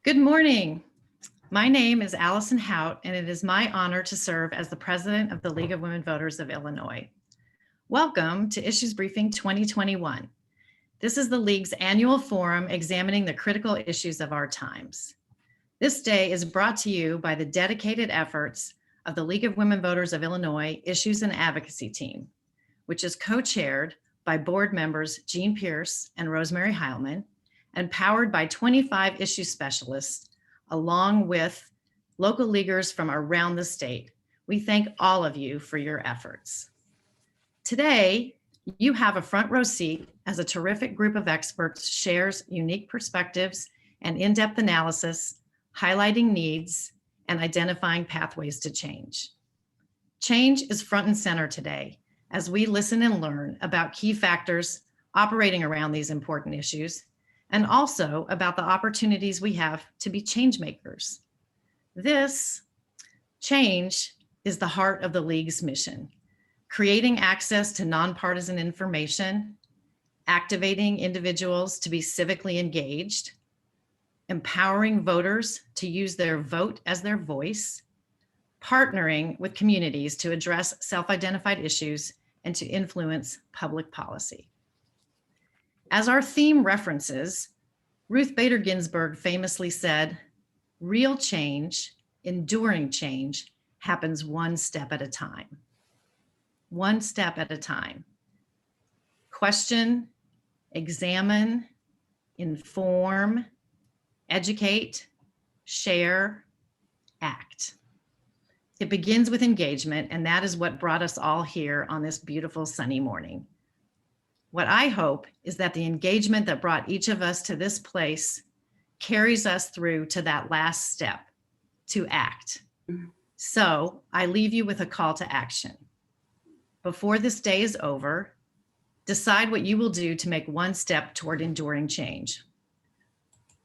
Good morning. My name is Allison Hout, and it is my honor to serve as the president of the League of Women Voters of Illinois. Welcome to Issues Briefing 2021. This is the League's annual forum examining the critical issues of our times. This day is brought to you by the dedicated efforts of the League of Women Voters of Illinois Issues and Advocacy Team, which is co-chaired by board members Jean Pierce and Rosemary Heilman, and powered by 25 issue specialists, along with local leaguers from around the state. We thank all of you for your efforts. Today, you have a front row seat as a terrific group of experts shares unique perspectives and in-depth analysis, highlighting needs and identifying pathways to change. Change is front and center today as we listen and learn about key factors operating around these important issues, and also about the opportunities we have to be change makers. This change is the heart of the League's mission, creating access to nonpartisan information, activating individuals to be civically engaged, empowering voters to use their vote as their voice, partnering with communities to address self-identified issues and to influence public policy. As our theme references, Ruth Bader Ginsburg famously said, "Real change, enduring change, happens one step at a time." One step at a time. Question, examine, inform, educate, share, act. It begins with engagement, and that is what brought us all here on this beautiful sunny morning. What I hope is that the engagement that brought each of us to this place carries us through to that last step, to act. So I leave you with a call to action. Before this day is over, decide what you will do to make one step toward enduring change.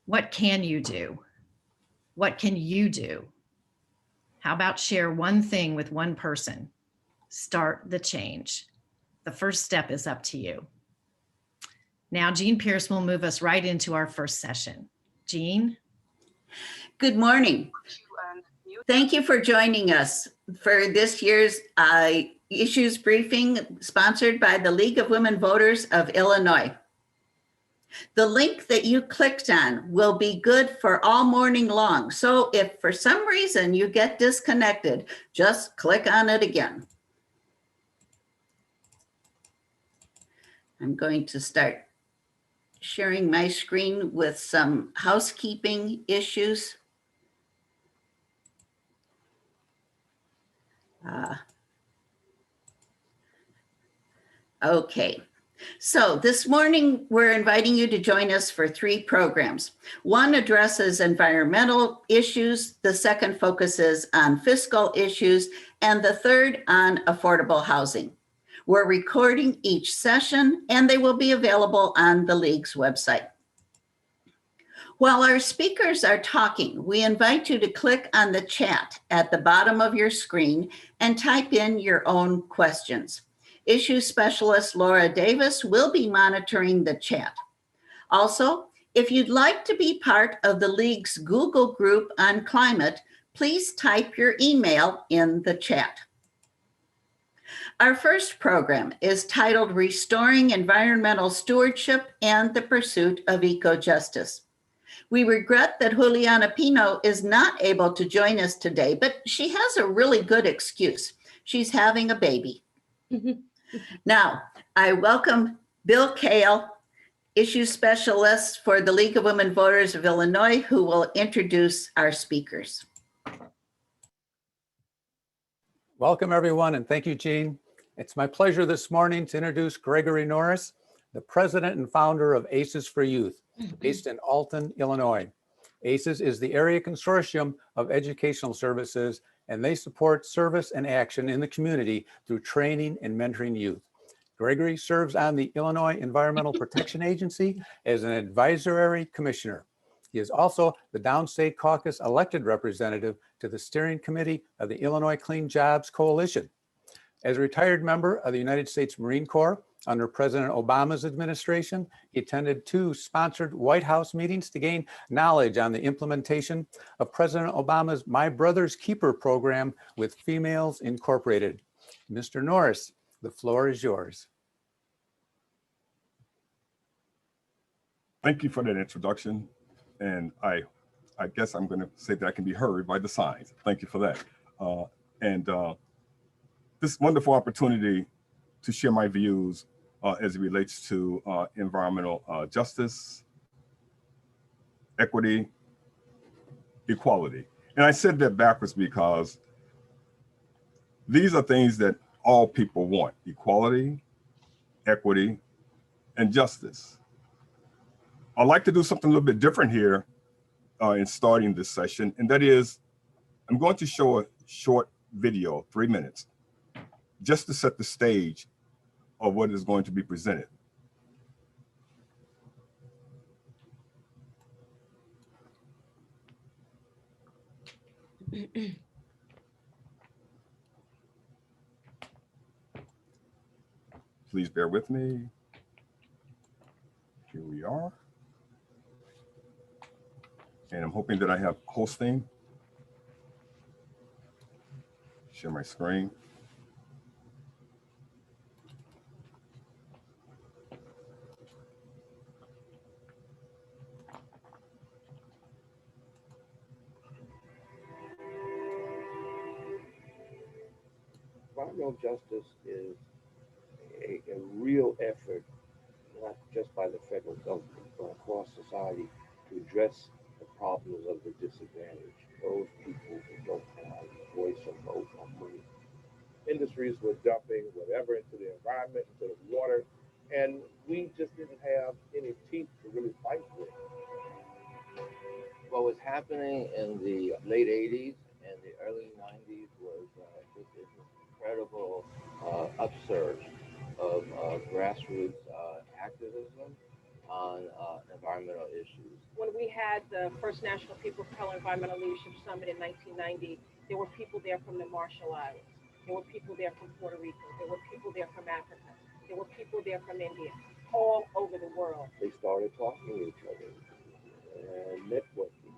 What can you do? What can you do? How about share one thing with one person? Start the change. The first step is up to you. Now, Jean Pierce will move us right into our first session. Jean? Good morning. Thank you for joining us for this year's Issues Briefing sponsored by the League of Women Voters of Illinois. The link that you clicked on will be good for all morning long. So if for some reason you get disconnected, just click on it again. I'm going to start sharing my screen with some housekeeping issues. Okay, so this morning we're inviting you to join us for 3 programs. One addresses environmental issues, the second focuses on fiscal issues, and the third on affordable housing. We're recording each session and they will be available on the League's website. While our speakers are talking, we invite you to click on the chat at the bottom of your screen and type in your own questions. Issue specialist Laura Davis will be monitoring the chat. Also, if you'd like to be part of the League's Google group on climate, please type your email in the chat. Our first program is titled Restoring Environmental Stewardship and the Pursuit of Eco-Justice. We regret that Juliana Pino is not able to join us today, but she has a really good excuse. She's having a baby. Now, I welcome Bill Kale, issue specialist for the League of Women Voters of Illinois, who will introduce our speakers. Welcome, everyone, and thank you, Jean. It's my pleasure this morning to introduce Gregory Norris, the president and founder of ACES for Youth, based in Alton, Illinois. ACES is the area consortium of educational services, and they support service and action in the community through training and mentoring youth. Gregory serves on the Illinois Environmental Protection Agency as an advisory commissioner. He is also the Downstate Caucus elected representative to the steering committee of the Illinois Clean Jobs Coalition. As a retired member of the United States Marine Corps, Under President Obama's administration, he attended 2 sponsored White House meetings to gain knowledge on the implementation of President Obama's My Brother's Keeper program with Females Incorporated. Mr. Norris, the floor is yours. Thank you for that introduction. And I guess I'm going to say that I can be heard by the signs. Thank you for that. This wonderful opportunity to share my views as it relates to environmental justice, equity, equality. And I said that backwards because these are things that all people want: equality, equity, and justice. I'd like to do something a little bit different here in starting this session, and that is I'm going to show a short video, 3 minutes, just to set the stage of what is going to be presented. Please bear with me. Here we are. And I'm hoping that I have hosting. Share my screen. Environmental justice is a real effort, not just by the federal government, but across society to address the problems of the disadvantaged, those people who don't have a voice or vote or money. Industries were dumping whatever into the environment, into the water, and we just didn't have any teeth to really fight with. What was happening in the late 80s and the early 90s was just this incredible upsurge of grassroots activism on environmental issues. When we had the first National People of Color Environmental Leadership Summit in 1990, there were people there from the Marshall Islands. There were people there from Puerto Rico. There were people there from Africa. There were people there from India, all over the world. They started talking to each other and networking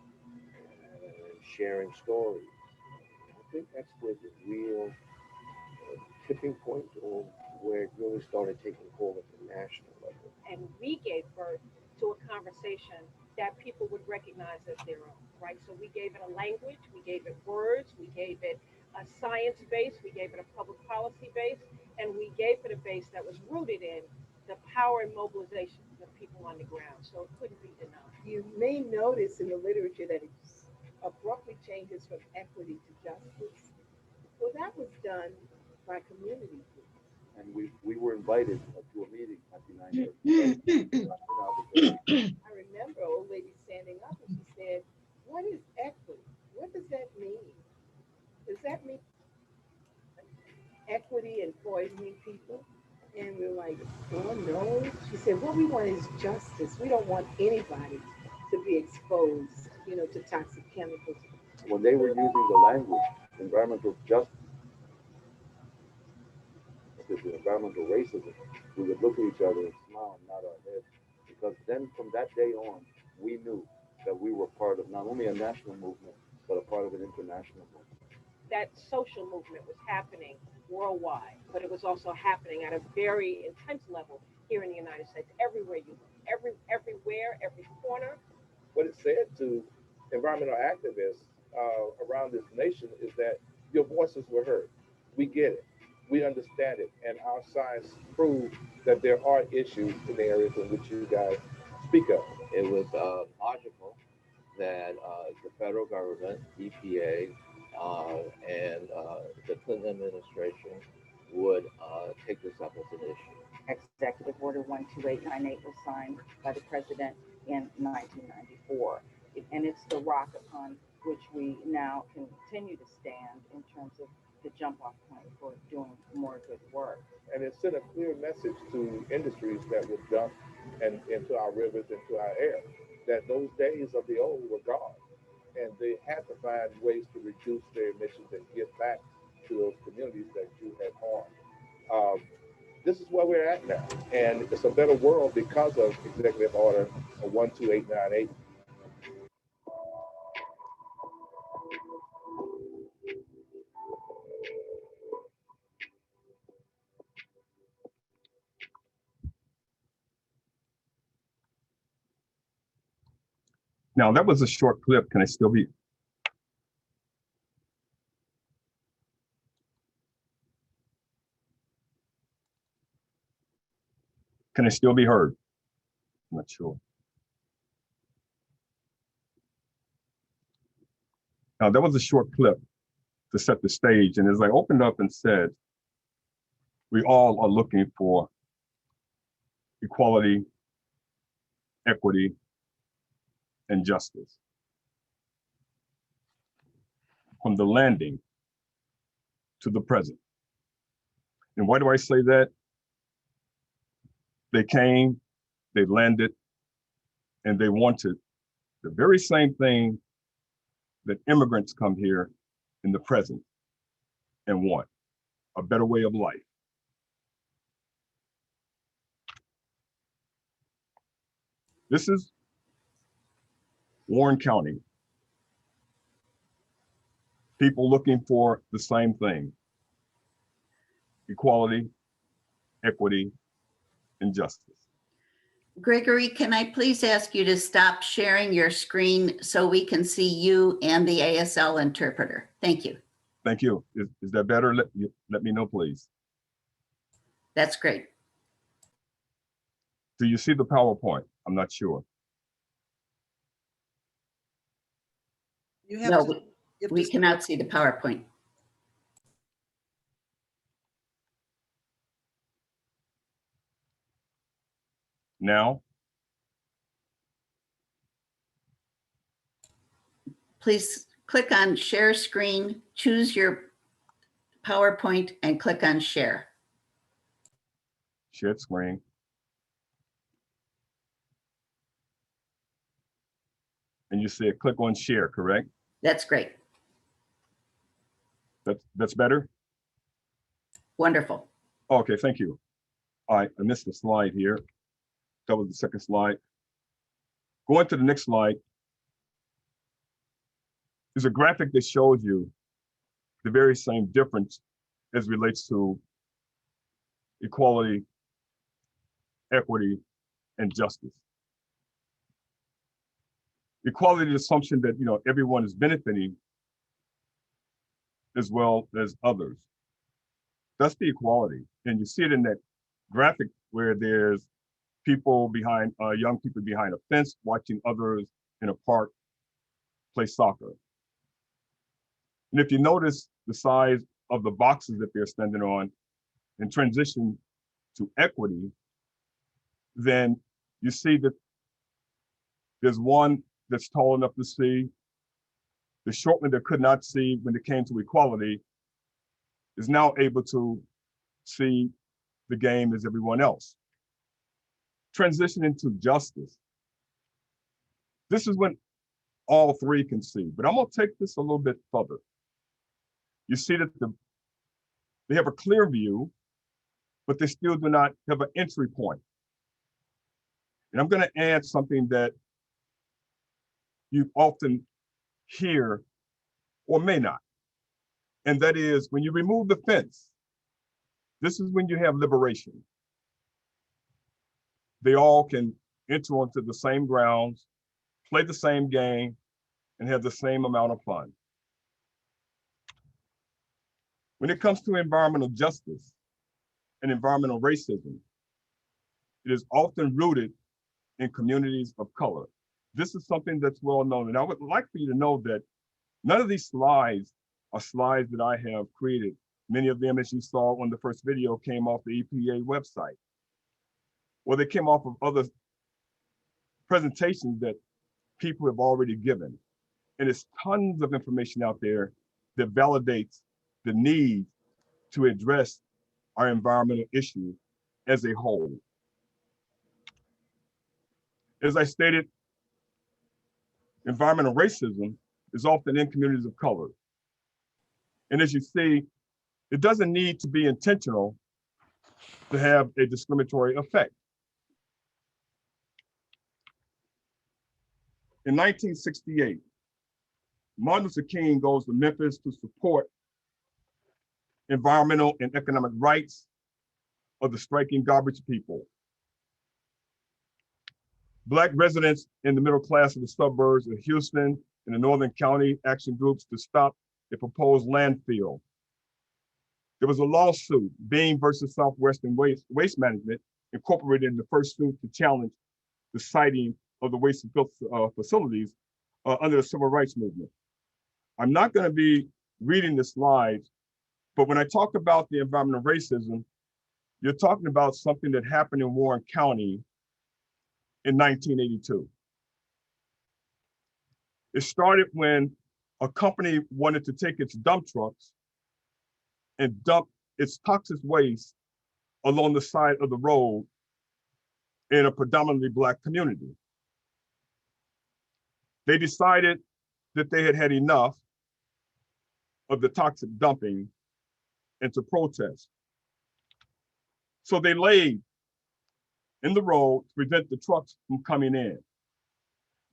and sharing stories. I think that's where the real tipping point, or where it really started taking hold at the national level. And we gave birth to a conversation that people would recognize as their own, right? So we gave it a language, we gave it words, we gave it a science base, we gave it a public policy base, and we gave it a base that was rooted in the power and mobilization of people on the ground. So it couldn't be denied. You may notice in the literature that it abruptly changes from equity to justice. Well, that was done by community groups. And we were invited to a meeting at the 1990. I remember an old lady standing up and she said, "What is equity? What does that mean? Does that mean equity and poisoning people?" And we're like, "Oh no." She said, "What we want is justice. We don't want anybody to be exposed, to toxic chemicals." When they were using the language, environmental justice, the environmental racism, we would look at each other and smile and nod our heads, because then from that day on, we knew that we were part of not only a national movement, but a part of an international movement. That social movement was happening worldwide, but it was also happening at a very intense level here in the United States. Everywhere you look, everywhere, every corner. What it said to environmental activists around this nation is that your voices were heard. We get it. We understand it. And our science proved that there are issues in the areas in which you guys speak of. It was logical that the federal government, EPA, and the Clinton administration would take this up as an issue. Executive Order 12898 was signed by the president in 1994. And it's the rock upon which we now continue to stand in terms of the jump-off point for doing more good work. And it sent a clear message to industries that would dump into our rivers, into our air, that those days of the old were gone. And they had to find ways to reduce their emissions and get back to those communities that you had harmed. this is where we're at now. And it's a better world because of Executive Order 12898. Now, that was a short clip. Can I still be? Can I still be heard? I'm not sure. Now, that was a short clip to set the stage. And as I opened up and said, we all are looking for equality, equity, and justice. From the landing to the present. And why do I say that? They came, they landed, and they wanted the very same thing that immigrants come here in the present and want, a better way of life. This is Warren County. People looking for the same thing: equality, equity, and justice. Gregory, can I please ask you to stop sharing your screen so we can see you and the ASL interpreter? Thank you. Thank you. Is that better? Let me know, please. That's great. Do you see the PowerPoint? I'm not sure. You have No, to, you have we to- cannot see the PowerPoint. Now, Please click on share screen, choose your PowerPoint and click on share. shared screen. And you said click on share, correct? That's great. That's better? Wonderful. Okay, thank you. All right, I missed the slide here. That was the second slide. Going to the next slide is a graphic that shows you the very same difference as relates to equality, equity, and justice. Equality is the assumption that everyone is benefiting as well as others. That's the equality. And you see it in that graphic where there's people behind, young people behind a fence watching others in a park play soccer. And if you notice the size of the boxes that they're standing on and transition to equity, then you see that there's one that's tall enough to see. The short one that could not see when it came to equality is now able to see the game as everyone else. Transitioning to justice. This is when all three can see, but I'm gonna take this a little bit further. You see that they have a clear view, but they still do not have an entry point. And I'm gonna add something that you often hear or may not. And that is when you remove the fence, this is when you have liberation. They all can enter onto the same grounds, play the same game, and have the same amount of fun. When it comes to environmental justice and environmental racism, it is often rooted in communities of color. This is something that's well known. And I would like for you to know that none of these slides are slides that I have created. Many of them, as you saw on the first video, came off the EPA website. Well, they came off of other presentations that people have already given. And there's tons of information out there that validates the need to address our environmental issues as a whole. As I stated, environmental racism is often in communities of color. And as you see, it doesn't need to be intentional to have a discriminatory effect. In 1968, Martin Luther King goes to Memphis to support environmental and economic rights of the striking garbage people. Black residents in the middle class of the suburbs of Houston and the Northern County action groups to stop a proposed landfill. There was a lawsuit, Beam versus Southwestern Waste Management, incorporated in the first suit to challenge the siting of the waste facilities under the civil rights movement. I'm not going to be reading the slides, but when I talk about the environmental racism, you're talking about something that happened in Warren County in 1982. It started when a company wanted to take its dump trucks and dump its toxic waste along the side of the road in a predominantly Black community. They decided that they had had enough of the toxic dumping and to protest. So they laid in the road to prevent the trucks from coming in.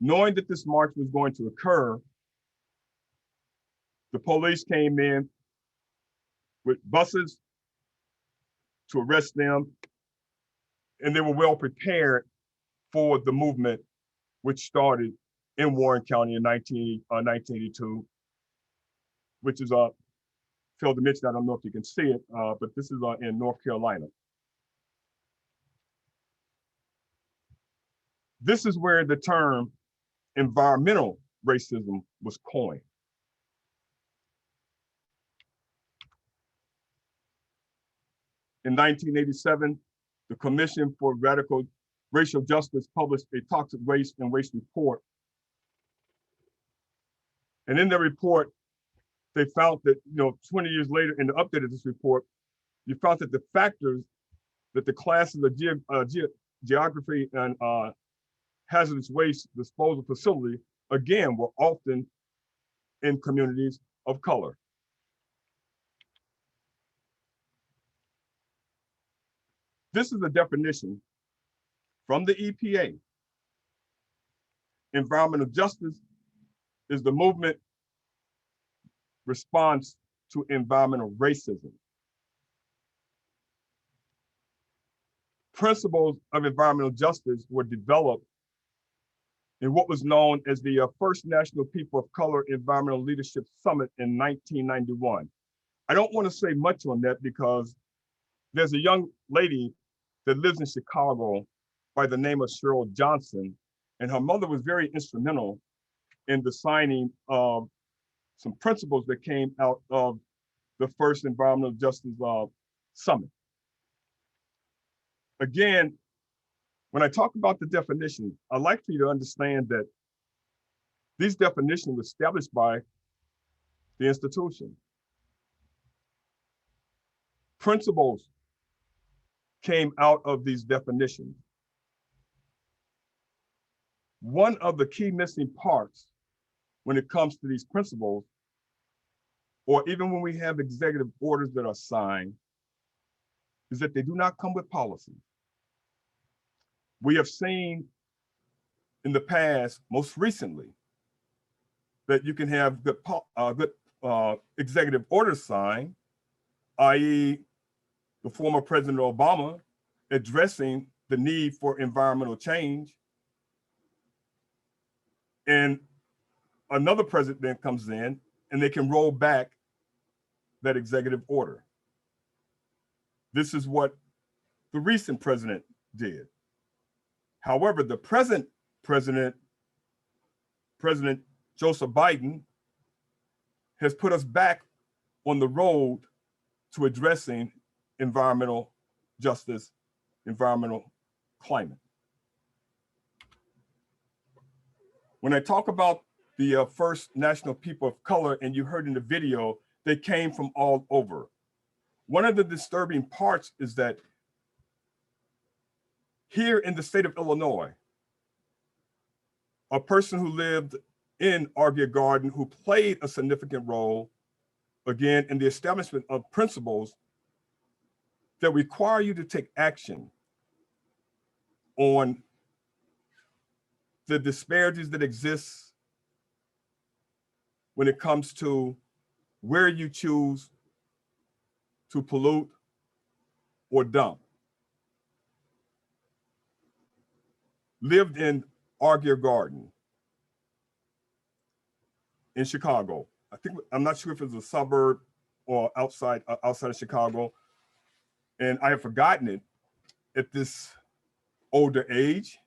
Knowing that this march was going to occur, the police came in with buses to arrest them, and they were well prepared for the movement, which started in Warren County in 1982, which is failed to mention, I don't know if you can see it, but this is in North Carolina. This is where the term environmental racism was coined. In 1987, the Commission for Radical Racial Justice published a toxic waste and waste report. And in their report, they found that, 20 years later, in the update of this report, you found that the factors that the classes of geography and hazardous waste disposal facility, again, were often in communities of color. This is a definition from the EPA. Environmental justice is the movement response to environmental racism. Principles of environmental justice were developed in what was known as the First National People of Color Environmental Leadership Summit in 1991. I don't want to say much on that because there's a young lady that lives in Chicago by the name of Cheryl Johnson, and her mother was very instrumental in the signing of some principles that came out of the first Environmental Justice Summit. Again, when I talk about the definition, I'd like for you to understand that these definitions were established by the institution. Principles came out of these definitions. One of the key missing parts when it comes to these principles, or even when we have executive orders that are signed, is that they do not come with policy. We have seen in the past, most recently, that you can have good executive orders signed, i.e. the former President Obama addressing the need for environmental change, and another president then comes in and they can roll back that executive order. This is what the recent president did. However, the present president, President Joseph Biden, has put us back on the road to addressing environmental justice, environmental climate. When I talk about the first national people of color, and you heard in the video, they came from all over. One of the disturbing parts is that here in the state of Illinois, a person who lived in Arvia Garden, who played a significant role, again, in the establishment of principles, that require you to take action on the disparities that exist when it comes to where you choose to pollute or dump. Lived in Argyre Garden in Chicago. I'm not sure if it's a suburb or outside of Chicago. And I have forgotten it at this older age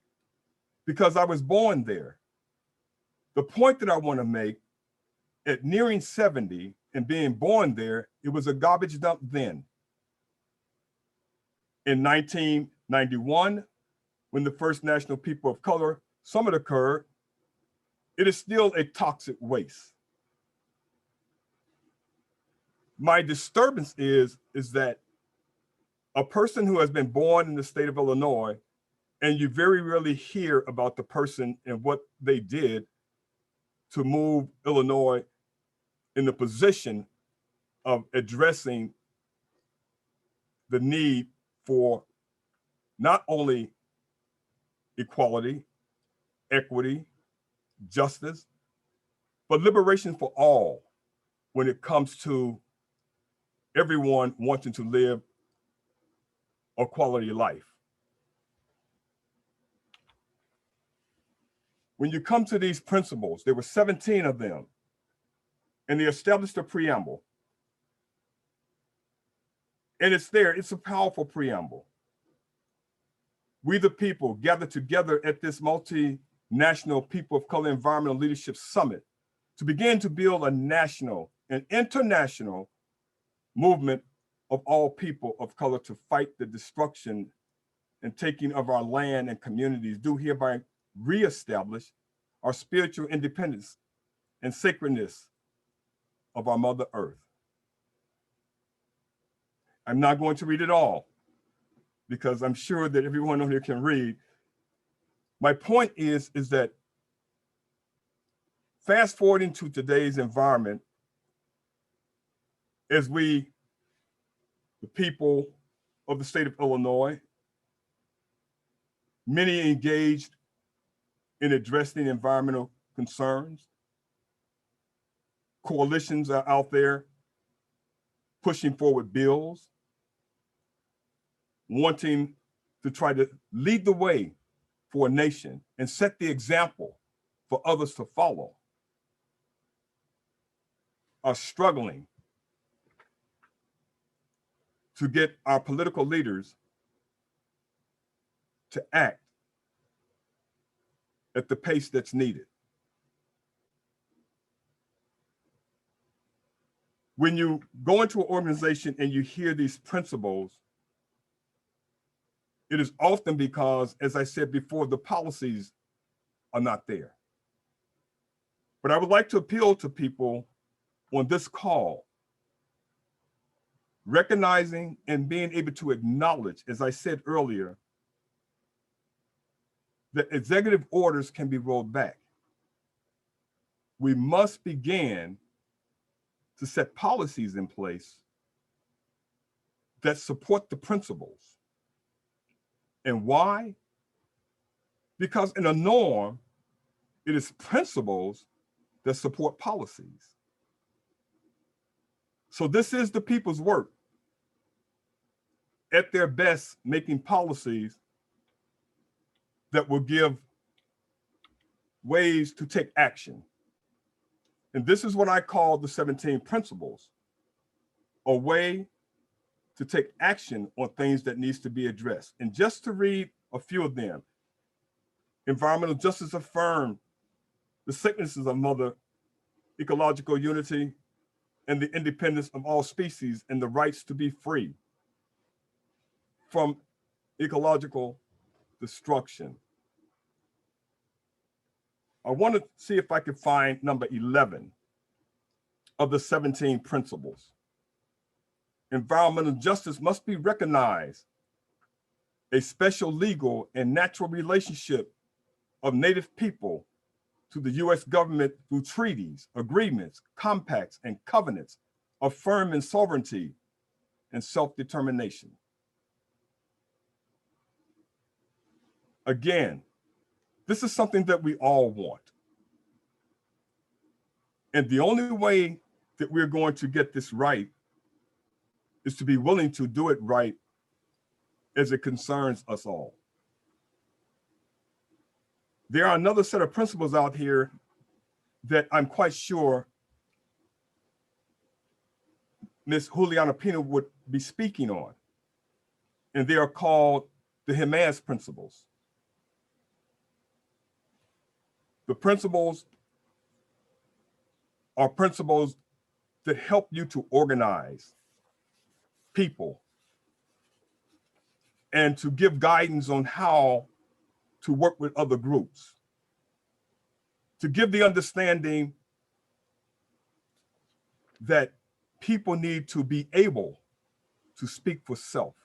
because I was born there. The point that I want to make, at nearing 70 and being born there, it was a garbage dump then. In 1991, when the first National People of Color Summit occurred, it is still a toxic waste. My disturbance is that a person who has been born in the state of Illinois, and you very rarely hear about the person and what they did to move Illinois in the position of addressing the need for not only equality, equity, justice, but liberation for all when it comes to everyone wanting to live a quality life. When you come to these principles, there were 17 of them, and they established a preamble. And it's there, it's a powerful preamble. We the people gather together at this multinational People of Color Environmental Leadership Summit to begin to build a national and international movement of all people of color to fight the destruction and taking of our land and communities, do hereby reestablish our spiritual independence and sacredness of our Mother Earth. I'm not going to read it all because I'm sure that everyone on here can read. My point is that fast forwarding to today's environment, as we, the people of the state of Illinois, many engaged in addressing environmental concerns. Coalitions are out there pushing forward bills, wanting to try to lead the way for a nation and set the example for others to follow, are struggling to get our political leaders to act at the pace that's needed. When you go into an organization and you hear these principles, it is often because, as I said before, the policies are not there. But I would like to appeal to people on this call, recognizing and being able to acknowledge, as I said earlier, that executive orders can be rolled back. We must begin to set policies in place that support the principles. And why? Because in a norm, it is principles that support policies. So this is the people's work at their best, making policies that will give ways to take action. And this is what I call the 17 principles, a way to take action on things that needs to be addressed. And just to read a few of them, environmental justice affirmed the sacredness of mother, ecological unity, and the independence of all species and the rights to be free from ecological destruction. I want to see if I can find number 11 of the 17 principles. Environmental justice must be recognized, a special legal and natural relationship of Native people to the US government through treaties, agreements, compacts, and covenants affirming sovereignty and self-determination. Again, this is something that we all want. And the only way that we're going to get this right is to be willing to do it right as it concerns us all. There are another set of principles out here that I'm quite sure Ms. Juliana Pina would be speaking on, and they are called the Jimenez principles. The principles are principles that help you to organize people and to give guidance on how to work with other groups, to give the understanding that people need to be able to speak for self.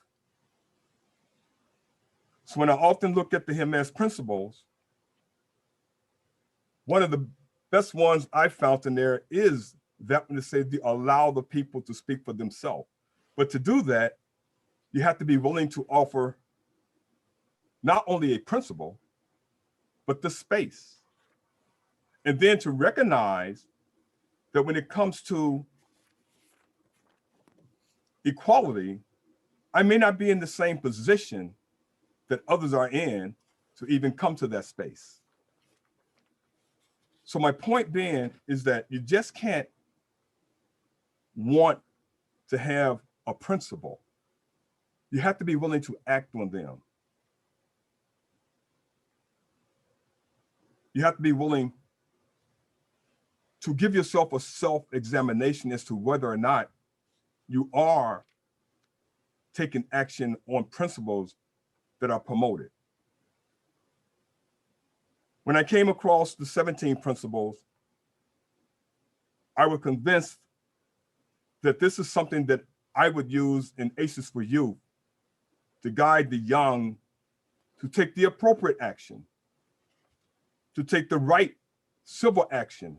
So when I often look at the Jimenez principles, one of the best ones I found in there is that one to say, allow the people to speak for themselves. But to do that, you have to be willing to offer not only a principle, but the space. And then to recognize that when it comes to equality, I may not be in the same position that others are in to even come to that space. So my point being is that you just can't want to have a principle. You have to be willing to act on them. You have to be willing to give yourself a self-examination as to whether or not you are taking action on principles that are promoted. When I came across the 17 principles, I was convinced that this is something that I would use in ACES for Youth to guide the young to take the appropriate action, to take the right civil action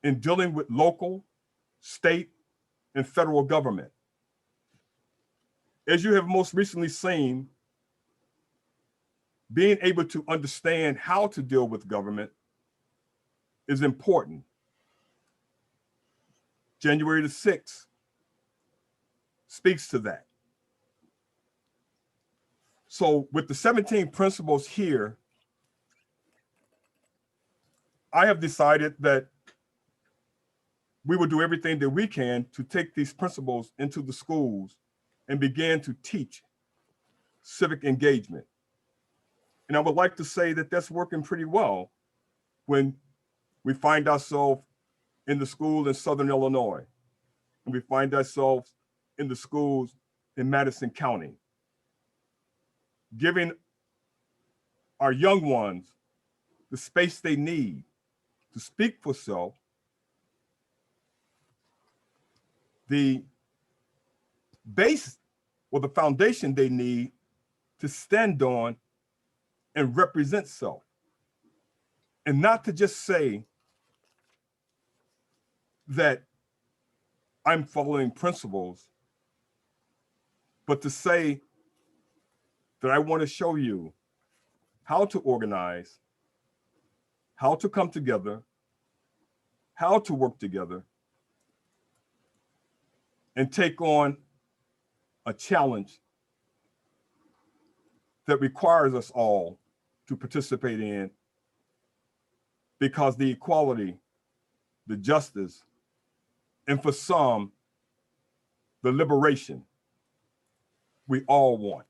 in dealing with local, state, and federal government. As you have most recently seen, being able to understand how to deal with government is important. January the 6th speaks to that. So with the 17 principles here, I have decided that we will do everything that we can to take these principles into the schools and begin to teach civic engagement. And I would like to say that that's working pretty well when we find ourselves in the school in Southern Illinois, and we find ourselves in the schools in Madison County, giving our young ones the space they need to speak for self, the base or the foundation they need to stand on and represent self. And not to just say that I'm following principles, but to say that I want to show you how to organize, how to come together, how to work together, and take on a challenge that requires us all to participate in, because the equality, the justice, and for some, the liberation we all want.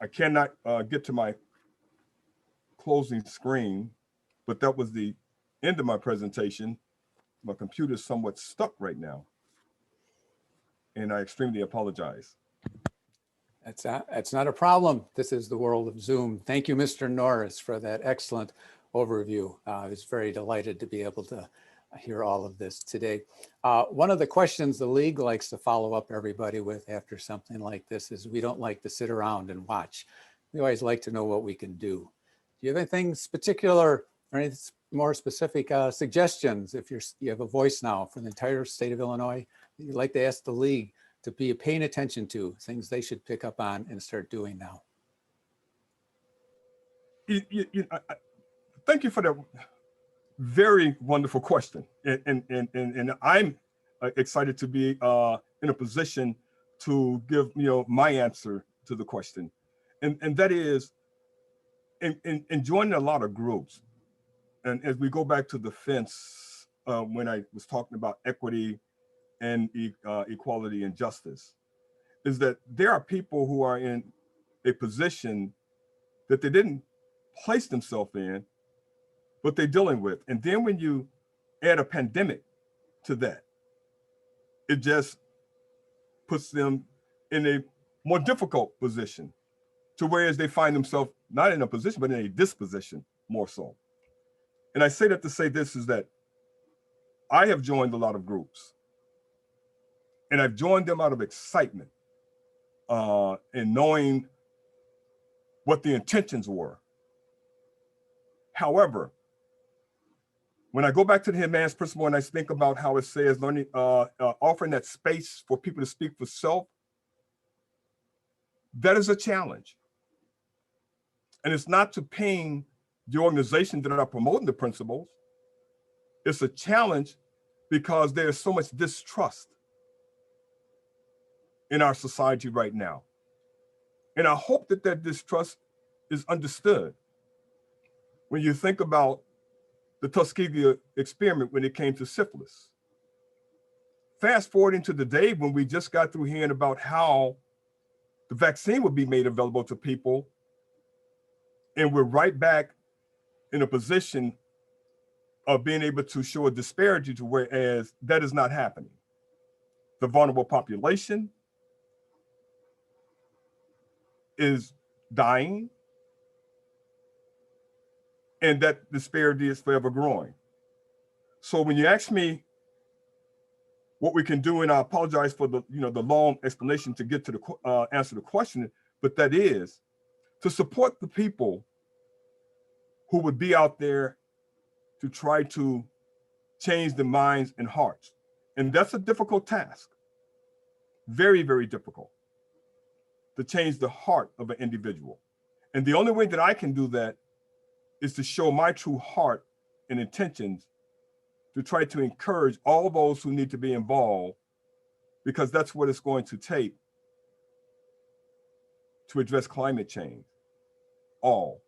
I cannot get to my closing screen, but that was the end of my presentation. My computer is somewhat stuck right now, and I extremely apologize. That's not a problem. This is the world of Zoom. Thank you, Mr. Norris, for that excellent overview. I was very delighted to be able to hear all of this today. One of the questions the league likes to follow up everybody with after something like this is, we don't like to sit around and watch. We always like to know what we can do. Do you have anything particular or anything more specific suggestions, if you have a voice now for the entire state of Illinois, you'd like to ask the league to be paying attention to, things they should pick up on and start doing now? Thank you for that very wonderful question. And I'm excited to be in a position to give my answer to the question. And that is in joining a lot of groups. And as we go back to the fence, when I was talking about equity and equality and justice, is that there are people who are in a position that they didn't place themselves in, but they're dealing with. And then when you add a pandemic to that, it just puts them in a more difficult position, to whereas they find themselves not in a position, but in a disposition more so. And I say that to say this is that I have joined a lot of groups, and I've joined them out of excitement and knowing what the intentions were. However, when I go back to the advanced principle and I think about how it says learning, offering that space for people to speak for self, that is a challenge. And it's not to ping the organizations that are promoting the principles. It's a challenge because there's so much distrust in our society right now. And I hope that that distrust is understood. When you think about the Tuskegee experiment when it came to syphilis. Fast forwarding to the day when we just got through hearing about how the vaccine would be made available to people, and we're right back in a position of being able to show a disparity to whereas that is not happening. The vulnerable population is dying, and that disparity is forever growing. So when you ask me what we can do, and I apologize for the the long explanation to get to the answer the question, but that is to support the people who would be out there to try to change the minds and hearts. And that's a difficult task. Very, very difficult to change the heart of an individual. And the only way that I can do that is to show my true heart and intentions to try to encourage all those who need to be involved, because that's what it's going to take to address climate change. All.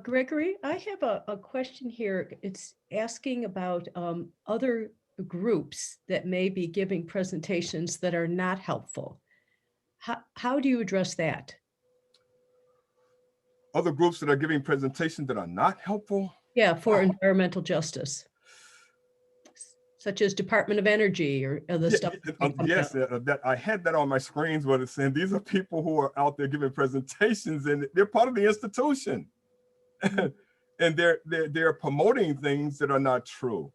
Gregory, I have a question here. It's asking about other groups that may be giving presentations that are not helpful. How do you address that? Other groups that are giving presentations that are not helpful? Yeah, for environmental justice, such as Department of Energy or other stuff. Yes, that I had that on my screens, but it's saying these are people who are out there giving presentations, and they're part of the institution. And they're promoting things that are not true.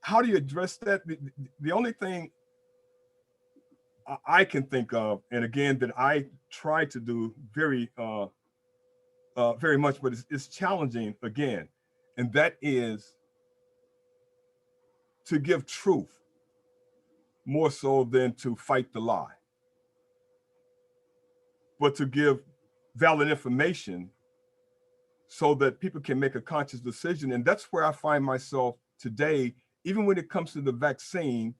How do you address that? The only thing I can think of, and again, that I try to do very much, but it's challenging again, and that is to give truth more so than to fight the lie, but to give valid information so that people can make a conscious decision. And that's where I find myself today, even when it comes to the vaccine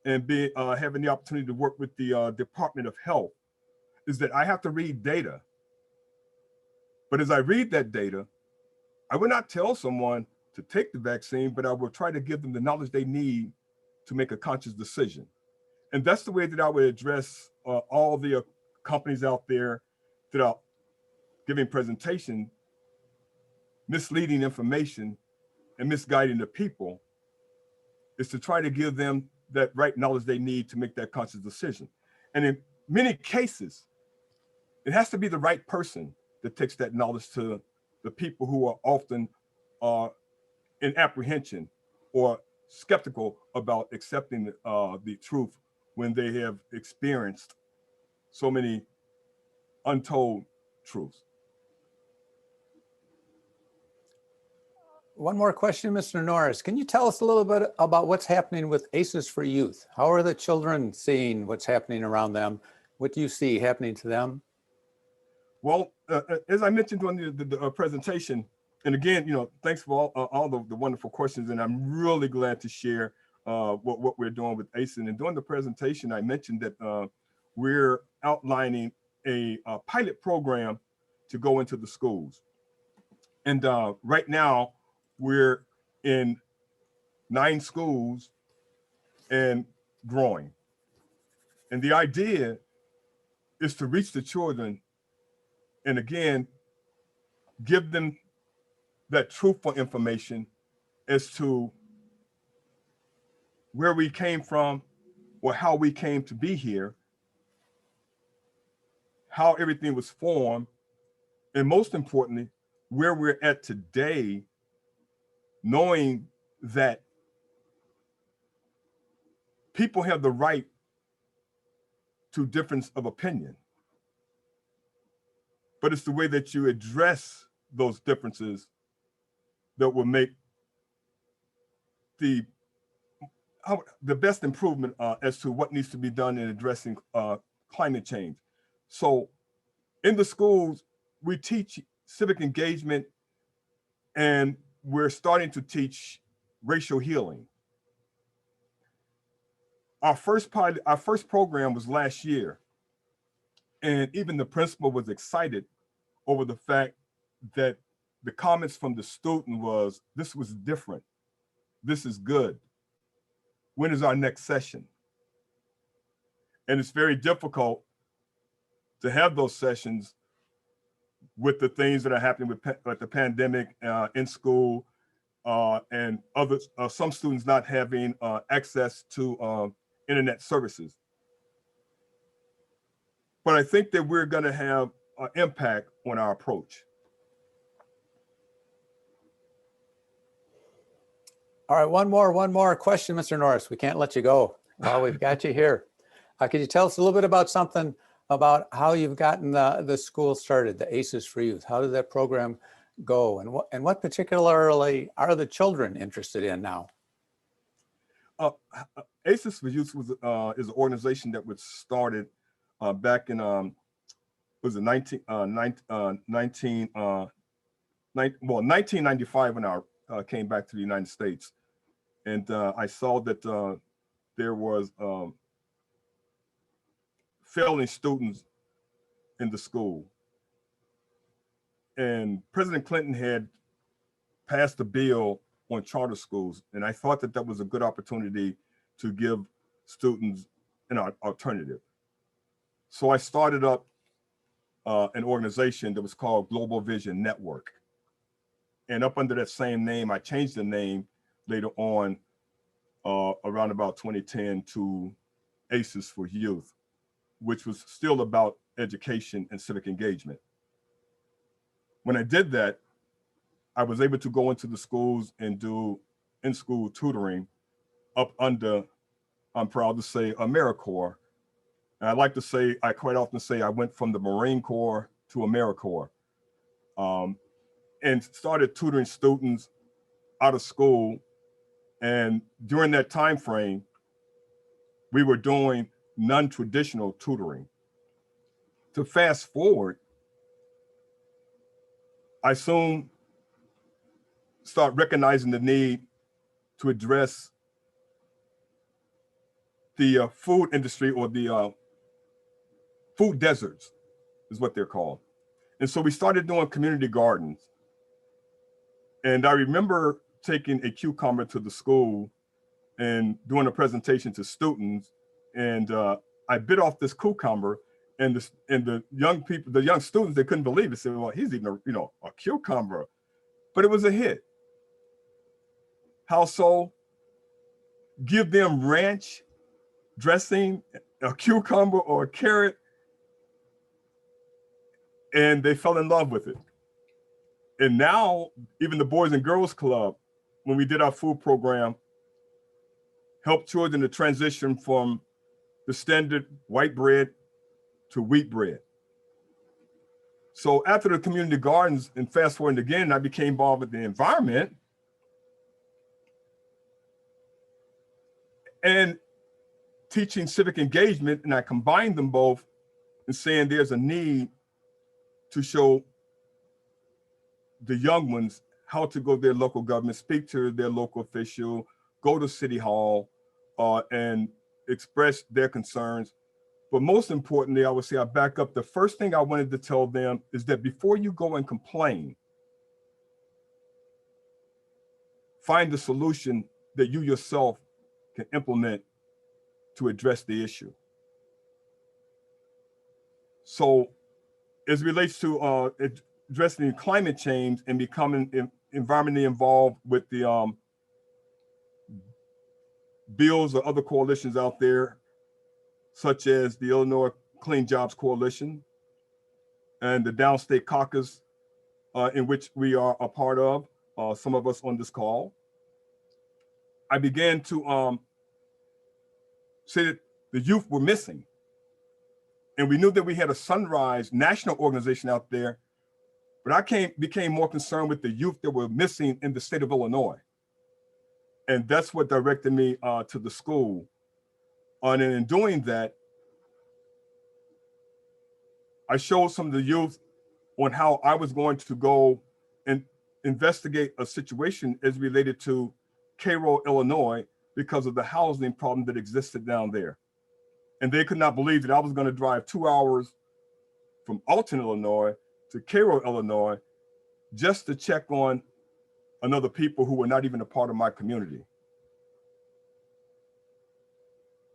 and having the opportunity to work with the Department of Health, is that I have to read data. But as I read that data, I would not tell someone to take the vaccine, but I will try to give them the knowledge they need to make a conscious decision. And that's the way that I would address all the companies out there that are giving presentation, misleading information and misguiding the people, is to try to give them that right knowledge they need to make that conscious decision. And in many cases, it has to be the right person that takes that knowledge to the people who are often in apprehension or skeptical about accepting the truth when they have experienced so many untold truths. One more question, Mr. Norris. Can you tell us a little bit about what's happening with ACES for Youth? How are the children seeing what's happening around them? What do you see happening to them? Well, as I mentioned during the presentation, and again, thanks for all the wonderful questions, and I'm really glad to share what we're doing with ACES. And during the presentation, I mentioned that we're outlining a pilot program to go into the schools. And right now, we're in 9 schools and growing. And the idea is to reach the children and again, give them that truthful information as to where we came from or how we came to be here, how everything was formed, and most importantly, where we're at today, knowing that people have the right to difference of opinion. But it's the way that you address those differences that will make the best improvement as to what needs to be done in addressing climate change. So in the schools, we teach civic engagement, and we're starting to teach racial healing. Our first program was last year, and even the principal was excited over the fact that the comments from the student was, this was different, this is good. When is our next session? And it's very difficult to have those sessions with the things that are happening with the pandemic in school, and others, some students not having access to internet services. But I think that we're going to have an impact on our approach. All right, one more question, Mr. Norris. We can't let you go while we've got you here. Could you tell us a little bit about something about how you've gotten the school started, the ACES for Youth? How did that program go, and what particularly are the children interested in now? ACES for Youth is an organization that was started back in 1995 when I came back to the United States, and I saw that there was failing students in the school, and President Clinton had passed a bill on charter schools, and I thought that that was a good opportunity to give students an alternative. So I started up an organization that was called Global Vision Network. And up under that same name, I changed the name later on around about 2010 to ACES for Youth, which was still about education and civic engagement. When I did that, I was able to go into the schools and do in-school tutoring up under, I'm proud to say, AmeriCorps. And I quite often say I went from the Marine Corps to AmeriCorps, and started tutoring students out of school. And during that time frame, we were doing non-traditional tutoring. To fast forward, I soon start recognizing the need to address the food industry, or the food deserts is what they're called. And so we started doing community gardens. And I remember taking a cucumber to the school and doing a presentation to students. And I bit off this cucumber, and the young people, the young students, they couldn't believe it. They said, well, he's eating a cucumber. But it was a hit. How so? Give them ranch dressing, a cucumber or a carrot, and they fell in love with it. And now, even the Boys and Girls Club, when we did our food program, helped children to transition from the standard white bread to wheat bread. So after the community gardens, and fast forward again, I became involved with the environment. And teaching civic engagement, and I combined them both and saying there's a need to show the young ones how to go to their local government, speak to their local official, go to City Hall, and express their concerns. But most importantly, I would say I back up. The first thing I wanted to tell them is that before you go and complain, find the solution that you yourself can implement to address the issue. So as it relates to addressing climate change and becoming environmentally involved with the bills or other coalitions out there, such as the Illinois Clean Jobs Coalition and the Downstate Caucus, in which we are a part of, some of us on this call, I began to say that the youth were missing. And we knew that we had a Sunrise national organization out there, but I became more concerned with the youth that were missing in the state of Illinois. And that's what directed me to the school. And in doing that, I showed some of the youth on how I was going to go and investigate a situation as related to Cairo, Illinois, because of the housing problem that existed down there. And they could not believe that I was going to drive 2 hours from Alton, Illinois to Cairo, Illinois, just to check on another people who were not even a part of my community.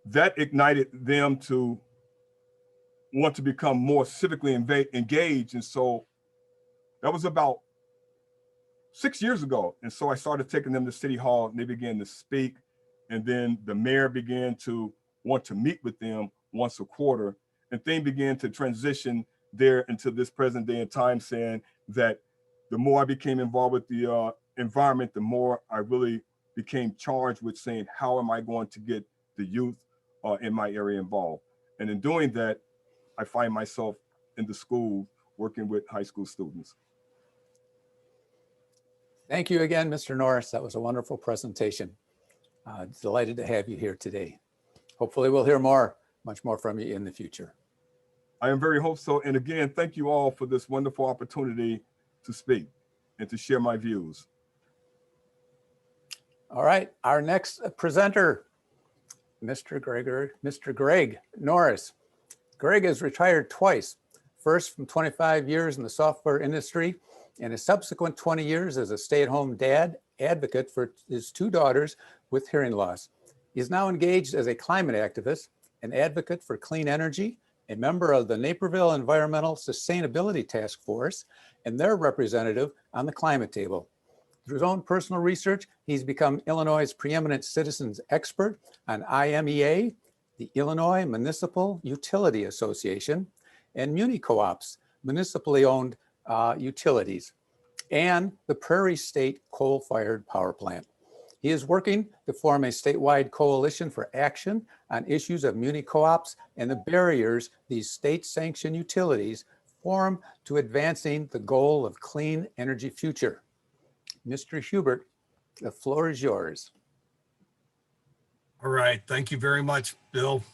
That ignited them to want to become more civically engaged. And so that was about 6 years ago. And so I started taking them to City Hall and they began to speak. And then the mayor began to want to meet with them once a quarter, and things began to transition there into this present day and time, saying that the more I became involved with the environment, the more I really became charged with saying, how am I going to get the youth in my area involved? And in doing that, I find myself in the school working with high school students. Thank you again, Mr. Norris. That was a wonderful presentation. Delighted to have you here today. Hopefully we'll hear much more from you in the future. I am very hopeful. So, and again, thank you all for this wonderful opportunity to speak and to share my views. All right, our next presenter, Mr. Greg Norris. Greg has retired twice, first from 25 years in the software industry and a subsequent 20 years as a stay-at-home dad advocate for his 2 daughters with hearing loss. He is now engaged as a climate activist, an advocate for clean energy, a member of the Naperville Environmental Sustainability Task Force, and their representative on the climate table. Through his own personal research, he's become Illinois' preeminent citizens expert on IMEA, the Illinois Municipal Utility Association, and muni co-ops, municipally owned utilities, and the Prairie State coal-fired power plant. He is working to form a statewide coalition for action on issues of muni co-ops and the barriers these state-sanctioned utilities form to advancing the goal of clean energy future. Mr. Hubert, the floor is yours. All right, thank you very much, Bill.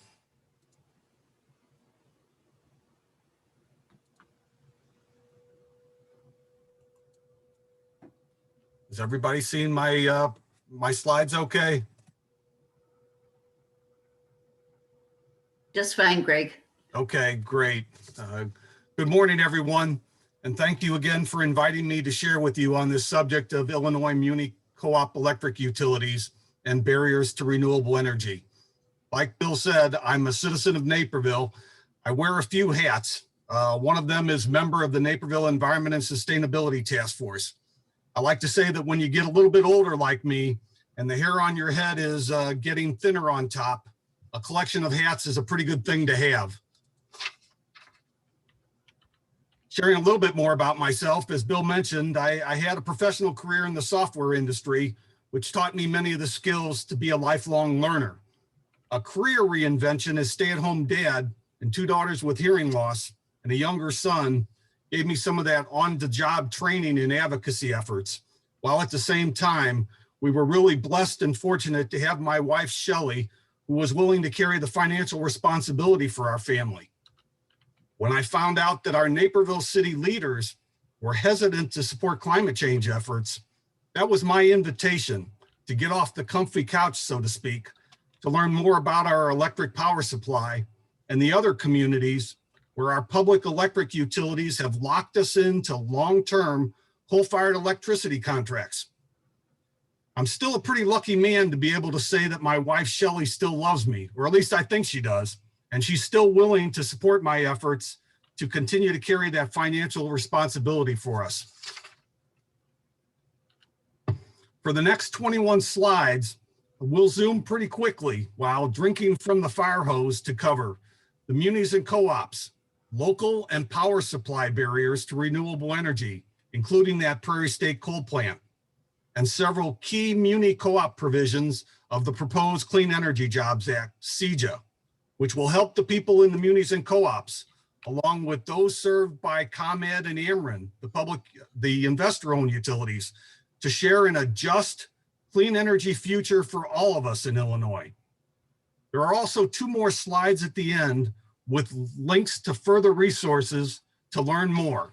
Is everybody seeing my my slides okay? Just fine, Greg. Okay, great. Good morning, everyone. And thank you again for inviting me to share with you on this subject of Illinois Muni Co-op electric utilities and barriers to renewable energy. Like Bill said, I'm a citizen of Naperville. I wear a few hats. One of them is member of the Naperville Environment and Sustainability Task Force. I like to say that when you get a little bit older like me and the hair on your head is getting thinner on top, a collection of hats is a pretty good thing to have. Sharing a little bit more about myself, as Bill mentioned, I had a professional career in the software industry, which taught me many of the skills to be a lifelong learner. A career reinvention as stay-at-home dad and 2 daughters with hearing loss and a younger son gave me some of that on-the-job training and advocacy efforts, while at the same time, we were really blessed and fortunate to have my wife, Shelley, who was willing to carry the financial responsibility for our family. When I found out that our Naperville city leaders were hesitant to support climate change efforts, that was my invitation to get off the comfy couch, so to speak, to learn more about our electric power supply and the other communities where our public electric utilities have locked us into long-term coal-fired electricity contracts. I'm still a pretty lucky man to be able to say that my wife, Shelley, still loves me, or at least I think she does, and she's still willing to support my efforts to continue to carry that financial responsibility for us. For the next 21 slides, we'll zoom pretty quickly while drinking from the fire hose to cover the munis and co-ops, local and power supply barriers to renewable energy, including that Prairie State coal plant, and several key muni co-op provisions of the proposed Clean Energy Jobs Act, CEJA, which will help the people in the munis and co-ops, along with those served by ComEd and Ameren, the investor-owned utilities, to share in a just, clean energy future for all of us in Illinois. There are also 2 more slides at the end with links to further resources to learn more.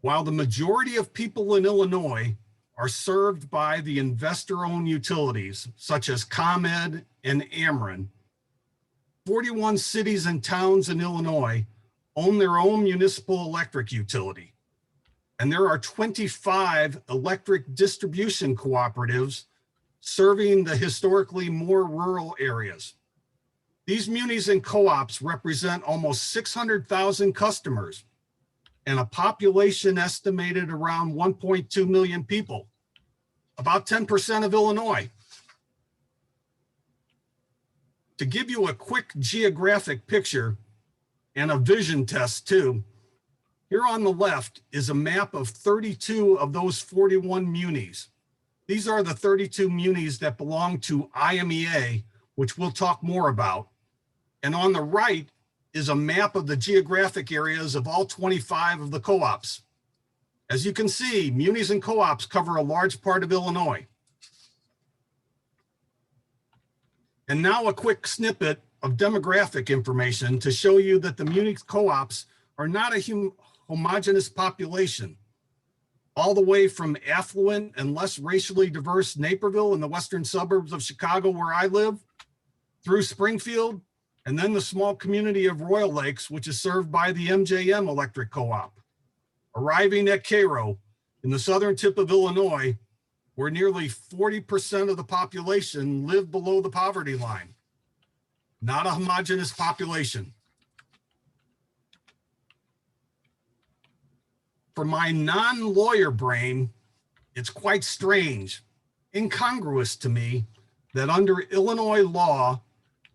While the majority of people in Illinois are served by the investor-owned utilities, such as ComEd and Ameren, 41 cities and towns in Illinois own their own municipal electric utility. And there are 25 electric distribution cooperatives serving the historically more rural areas. These munis and co-ops represent almost 600,000 customers and a population estimated around 1.2 million people, about 10% of Illinois. To give you a quick geographic picture and a vision test too, here on the left is a map of 32 of those 41 munis. These are the 32 munis that belong to IMEA, which we'll talk more about. And on the right is a map of the geographic areas of all 25 of the co-ops. As you can see, munis and co-ops cover a large part of Illinois. And now a quick snippet of demographic information to show you that the muni co-ops are not a homogeneous population. All the way from affluent and less racially diverse Naperville in the western suburbs of Chicago, where I live, through Springfield, and then the small community of Royal Lakes, which is served by the MJM Electric Co-op, arriving at Cairo in the southern tip of Illinois, where nearly 40% of the population live below the poverty line. Not a homogeneous population. For my non-lawyer brain, it's quite strange, incongruous to me, that under Illinois law,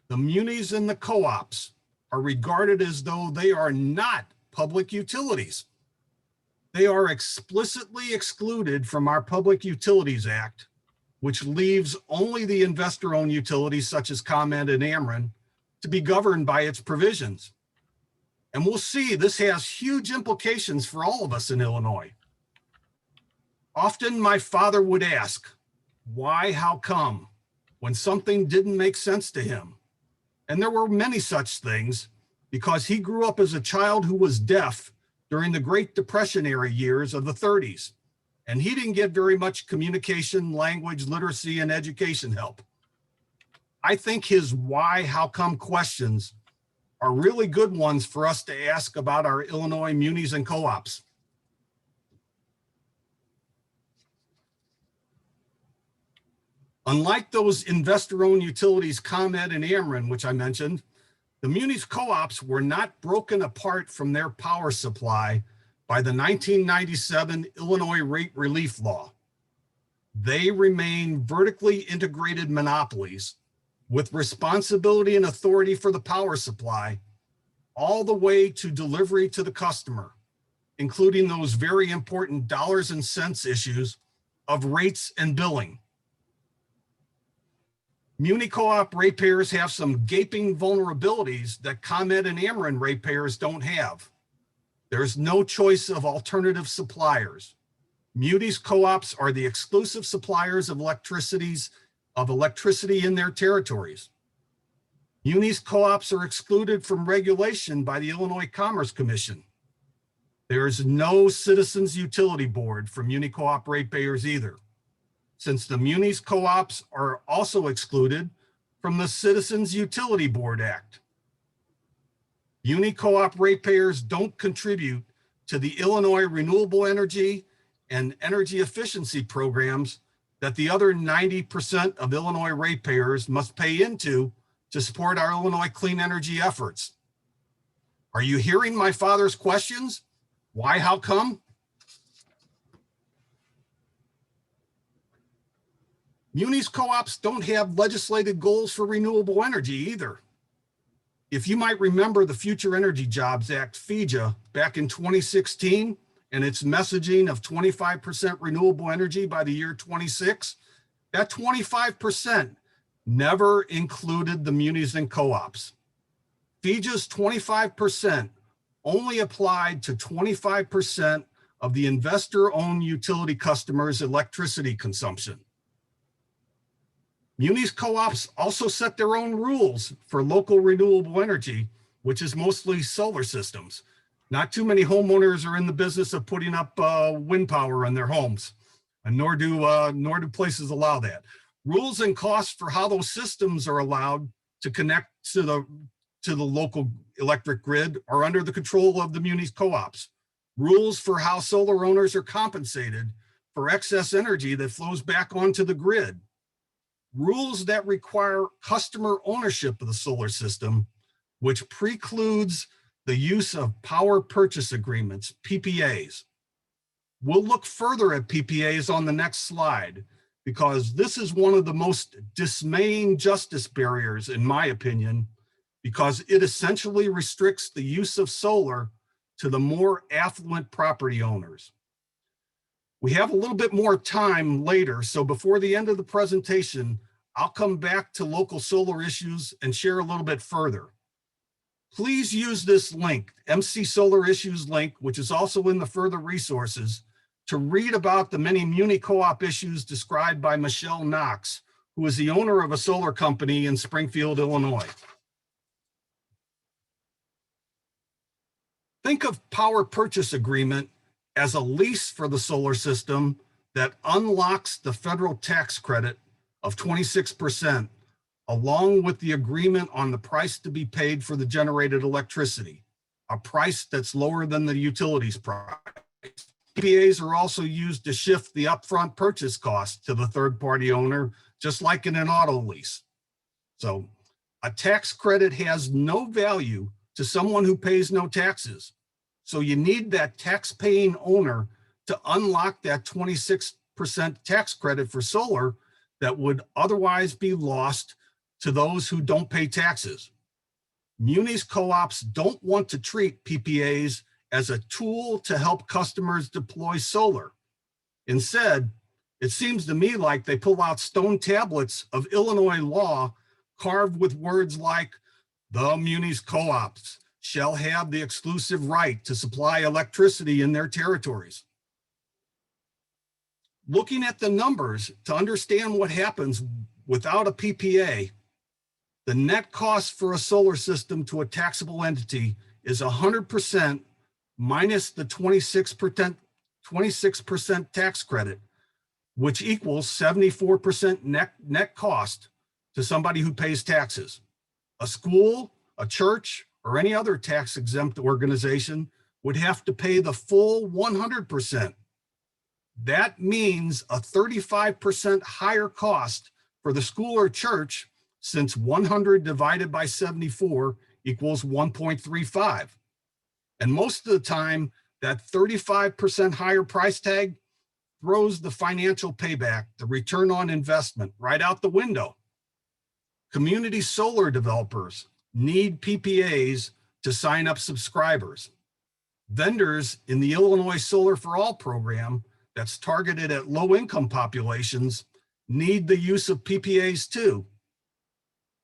the munis and the co-ops are regarded as though they are not public utilities. They are explicitly excluded from our Public Utilities Act, which leaves only the investor-owned utilities such as ComEd and Ameren to be governed by its provisions. And we'll see this has huge implications for all of us in Illinois. Often my father would ask, why, how come, when something didn't make sense to him. And there were many such things because he grew up as a child who was deaf during the Great Depression era years of the 30s. And he didn't get very much communication, language, literacy, and education help. I think his why, how come questions are really good ones for us to ask about our Illinois munis and co-ops. Unlike those investor-owned utilities, ComEd and Ameren, which I mentioned, the munis co-ops were not broken apart from their power supply by the 1997 Illinois Rate Relief Law. They remain vertically integrated monopolies with responsibility and authority for the power supply all the way to delivery to the customer, including those very important dollars and cents issues of rates and billing. Muni co-op ratepayers have some gaping vulnerabilities that ComEd and Ameren ratepayers don't have. There's no choice of alternative suppliers. Munis co-ops are the exclusive suppliers of electricity in their territories. Munis co-ops are excluded from regulation by the Illinois Commerce Commission. There is no citizens utility board for muni co-op ratepayers either, since the munis co-ops are also excluded from the Citizens Utility Board Act. Muni co-op ratepayers don't contribute to the Illinois renewable energy and energy efficiency programs that the other 90% of Illinois ratepayers must pay into to support our Illinois clean energy efforts. Are you hearing my father's questions? Why, how come? Munis co-ops don't have legislated goals for renewable energy either. If you might remember the Future Energy Jobs Act, FEJA, back in 2016, and its messaging of 25% renewable energy by the year 26, that 25% never included the munis and co-ops. FEJA's 25% only applied to 25% of the investor-owned utility customers' electricity consumption. Munis co-ops also set their own rules for local renewable energy, which is mostly solar systems. Not too many homeowners are in the business of putting up wind power in their homes, and nor do places allow that. Rules and costs for how those systems are allowed to connect to the local electric grid are under the control of the munis co-ops. Rules for how solar owners are compensated for excess energy that flows back onto the grid. Rules that require customer ownership of the solar system, which precludes the use of power purchase agreements, PPAs. We'll look further at PPAs on the next slide, because this is one of the most dismaying justice barriers, in my opinion, because it essentially restricts the use of solar to the more affluent property owners. We have a little bit more time later, so before the end of the presentation, I'll come back to local solar issues and share a little bit further. Please use this link, MC Solar Issues link, which is also in the further resources, to read about the many muni co-op issues described by Michelle Knox, who is the owner of a solar company in Springfield, Illinois. Think of power purchase agreement as a lease for the solar system that unlocks the federal tax credit of 26%, along with the agreement on the price to be paid for the generated electricity, a price that's lower than the utilities price. PPAs are also used to shift the upfront purchase cost to the third-party owner, just like in an auto lease. So a tax credit has no value to someone who pays no taxes. So you need that tax-paying owner to unlock that 26% tax credit for solar that would otherwise be lost to those who don't pay taxes. Munis co-ops don't want to treat PPAs as a tool to help customers deploy solar. Instead, it seems to me like they pull out stone tablets of Illinois law carved with words like, "The munis co-ops shall have the exclusive right to supply electricity in their territories." Looking at the numbers to understand what happens without a PPA, the net cost for a solar system to a taxable entity is 100% minus the 26% tax credit, which equals 74% net cost to somebody who pays taxes. A school, a church, or any other tax-exempt organization would have to pay the full 100%. That means a 35% higher cost for the school or church, since 100 divided by 74 equals 1.35. And most of the time, that 35% higher price tag throws the financial payback, the return on investment, right out the window. Community solar developers need PPAs to sign up subscribers. Vendors in the Illinois Solar for All program that's targeted at low-income populations need the use of PPAs too.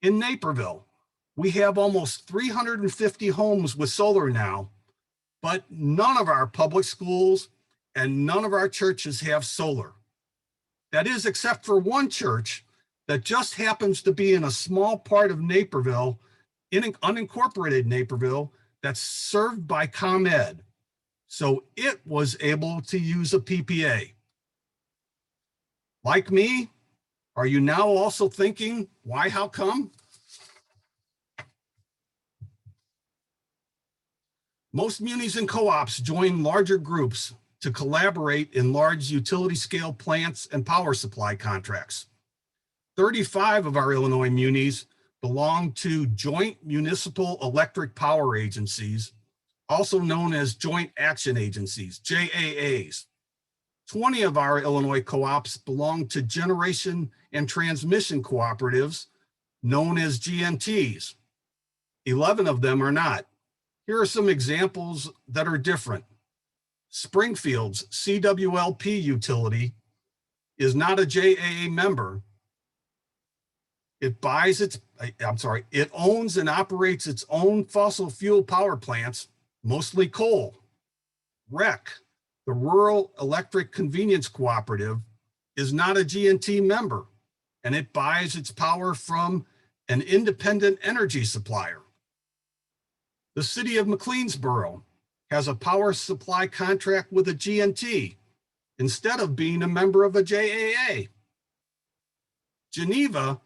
In Naperville, we have almost 350 homes with solar now, but none of our public schools and none of our churches have solar. That is, except for one church that just happens to be in a small part of Naperville, in unincorporated Naperville, that's served by ComEd. So it was able to use a PPA. Like me, are you now also thinking, why, how come? Most munis and co-ops join larger groups to collaborate in large utility scale plants and power supply contracts. 35 of our Illinois munis belong to joint municipal electric power agencies, also known as joint action agencies, JAAs. 20 of our Illinois co-ops belong to generation and transmission cooperatives, known as GNTs. 11 of them are not. Here are some examples that are different. Springfield's CWLP utility is not a JAA member. It owns and operates its own fossil fuel power plants, mostly coal. REC, the Rural Electric Convenience Cooperative, is not a GNT member, and it buys its power from an independent energy supplier. The city of McLeansboro has a power supply contract with a GNT instead of being a member of a JAA. Geneva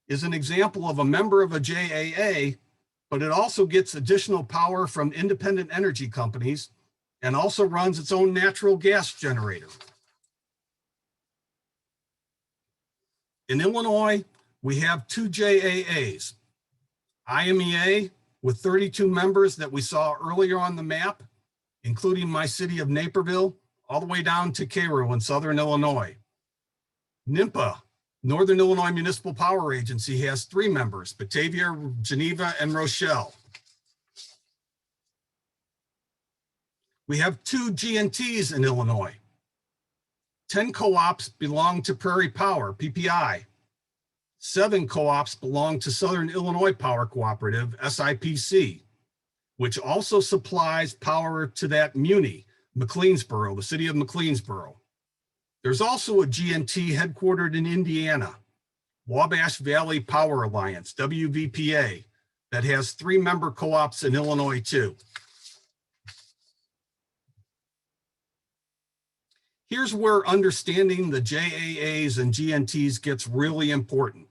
is an example of a member of a JAA, but it also gets additional power from independent energy companies and also runs its own natural gas generator. In Illinois, we have 2 JAAs, IMEA with 32 members that we saw earlier on the map, including my city of Naperville, all the way down to Cairo in Southern Illinois. NIMPA, Northern Illinois Municipal Power Agency, has 3 members, Batavia, Geneva, and Rochelle. We have 2 GNTs in Illinois. 10 co-ops belong to Prairie Power, PPI. 7 co-ops belong to Southern Illinois Power Cooperative, SIPC, which also supplies power to that muni, McLeansboro, the city of McLeansboro. There's also a GNT headquartered in Indiana, Wabash Valley Power Alliance, WVPA, that has 3 member co-ops in Illinois too. Here's where understanding the JAAs and GNTs gets really important.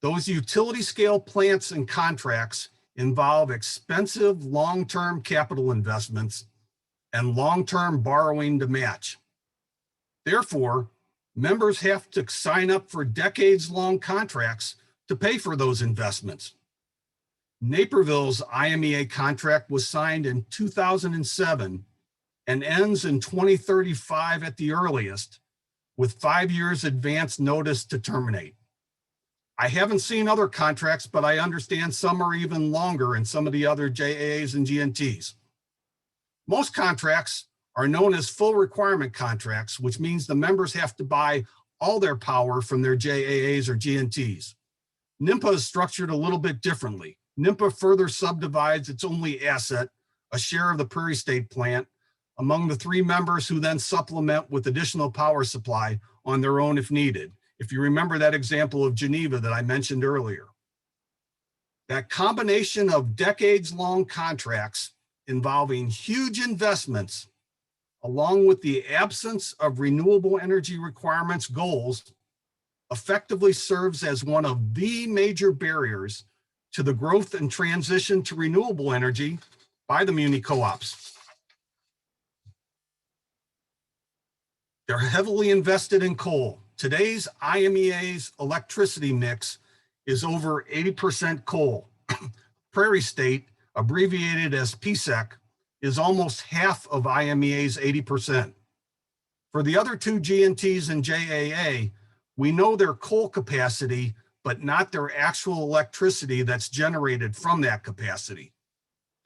Those utility scale plants and contracts involve expensive long-term capital investments and long-term borrowing to match. Therefore, members have to sign up for decades-long contracts to pay for those investments. Naperville's IMEA contract was signed in 2007 and ends in 2035 at the earliest, with 5 years advance notice to terminate. I haven't seen other contracts, but I understand some are even longer in some of the other JAAs and GNTs. Most contracts are known as full requirement contracts, which means the members have to buy all their power from their JAAs or GNTs. NIMPA is structured a little bit differently. NIMPA further subdivides its only asset, a share of the Prairie State plant, among the 3 members who then supplement with additional power supply on their own if needed. If you remember that example of Geneva that I mentioned earlier. That combination of decades-long contracts involving huge investments, along with the absence of renewable energy requirements goals, effectively serves as one of the major barriers to the growth and transition to renewable energy by the muni co-ops. They're heavily invested in coal. Today's IMEA's electricity mix is over 80% coal. Prairie State, abbreviated as PSEC, is almost half of IMEA's 80%. For the other 2 GNTs and JAA, we know their coal capacity, but not their actual electricity that's generated from that capacity.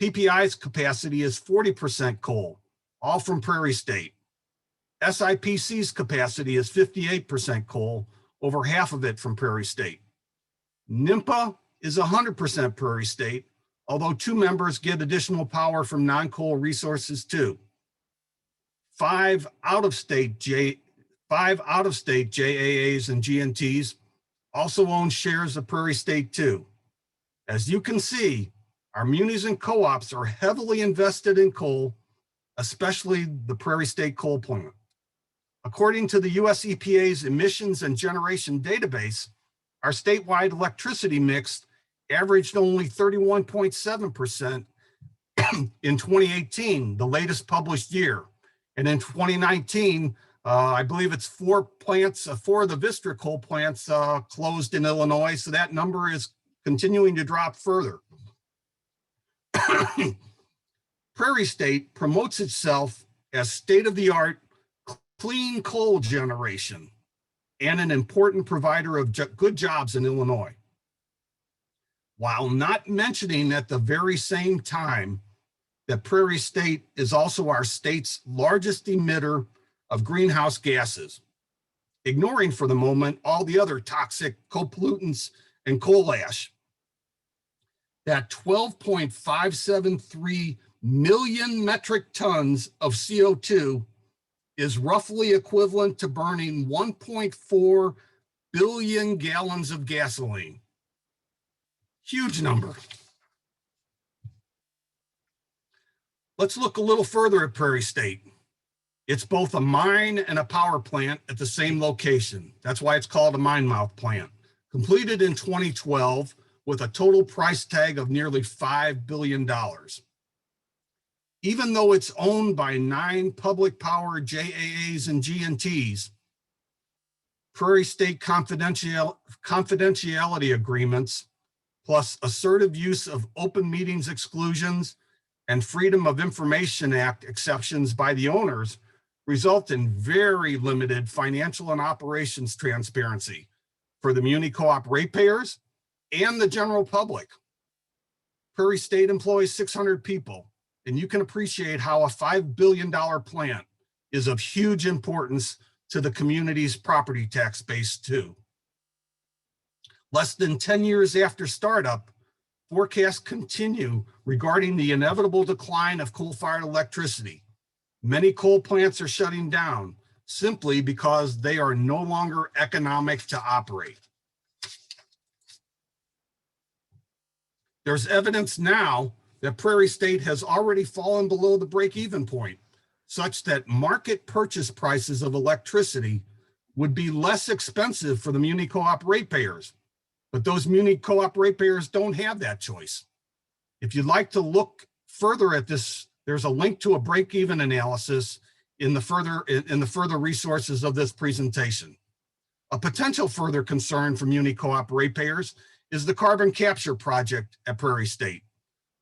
PPI's capacity is 40% coal, all from Prairie State. SIPC's capacity is 58% coal, over half of it from Prairie State. NIMPA is 100% Prairie State, although 2 members get additional power from non-coal resources too. 5 out-of-state JAAs and GNTs also own shares of Prairie State too. As you can see, our munis and co-ops are heavily invested in coal, especially the Prairie State coal plant. According to the US EPA's emissions and generation database, our statewide electricity mix averaged only 31.7% in 2018, the latest published year. And in 2019, I believe it's 4 of the Vistra coal plants closed in Illinois. So that number is continuing to drop further. Prairie State promotes itself as state-of-the-art clean coal generation and an important provider of good jobs in Illinois, while not mentioning at the very same time that Prairie State is also our state's largest emitter of greenhouse gases, ignoring for the moment all the other toxic co-pollutants and coal ash. That 12.573 million metric tons of CO2 is roughly equivalent to burning 1.4 billion gallons of gasoline. Huge number. Let's look a little further at Prairie State. It's both a mine and a power plant at the same location. That's why it's called a mine mouth plant. Completed in 2012 with a total price tag of nearly $5 billion. Even though it's owned by 9 public power JAAs and GNTs, Prairie State confidentiality agreements, plus assertive use of open meetings exclusions and Freedom of Information Act exceptions by the owners, result in very limited financial and operations transparency for the muni co-op ratepayers and the general public. Prairie State employs 600 people, and you can appreciate how a $5 billion plant is of huge importance to the community's property tax base too. Less than 10 years after startup, forecasts continue regarding the inevitable decline of coal-fired electricity. Many coal plants are shutting down simply because they are no longer economic to operate. There's evidence now that Prairie State has already fallen below the break-even point, such that market purchase prices of electricity would be less expensive for the muni co-op ratepayers. But those muni co-op ratepayers don't have that choice. If you'd like to look further at this, there's a link to a break-even analysis in the further resources of this presentation. A potential further concern for muni co-op ratepayers is the carbon capture project at Prairie State.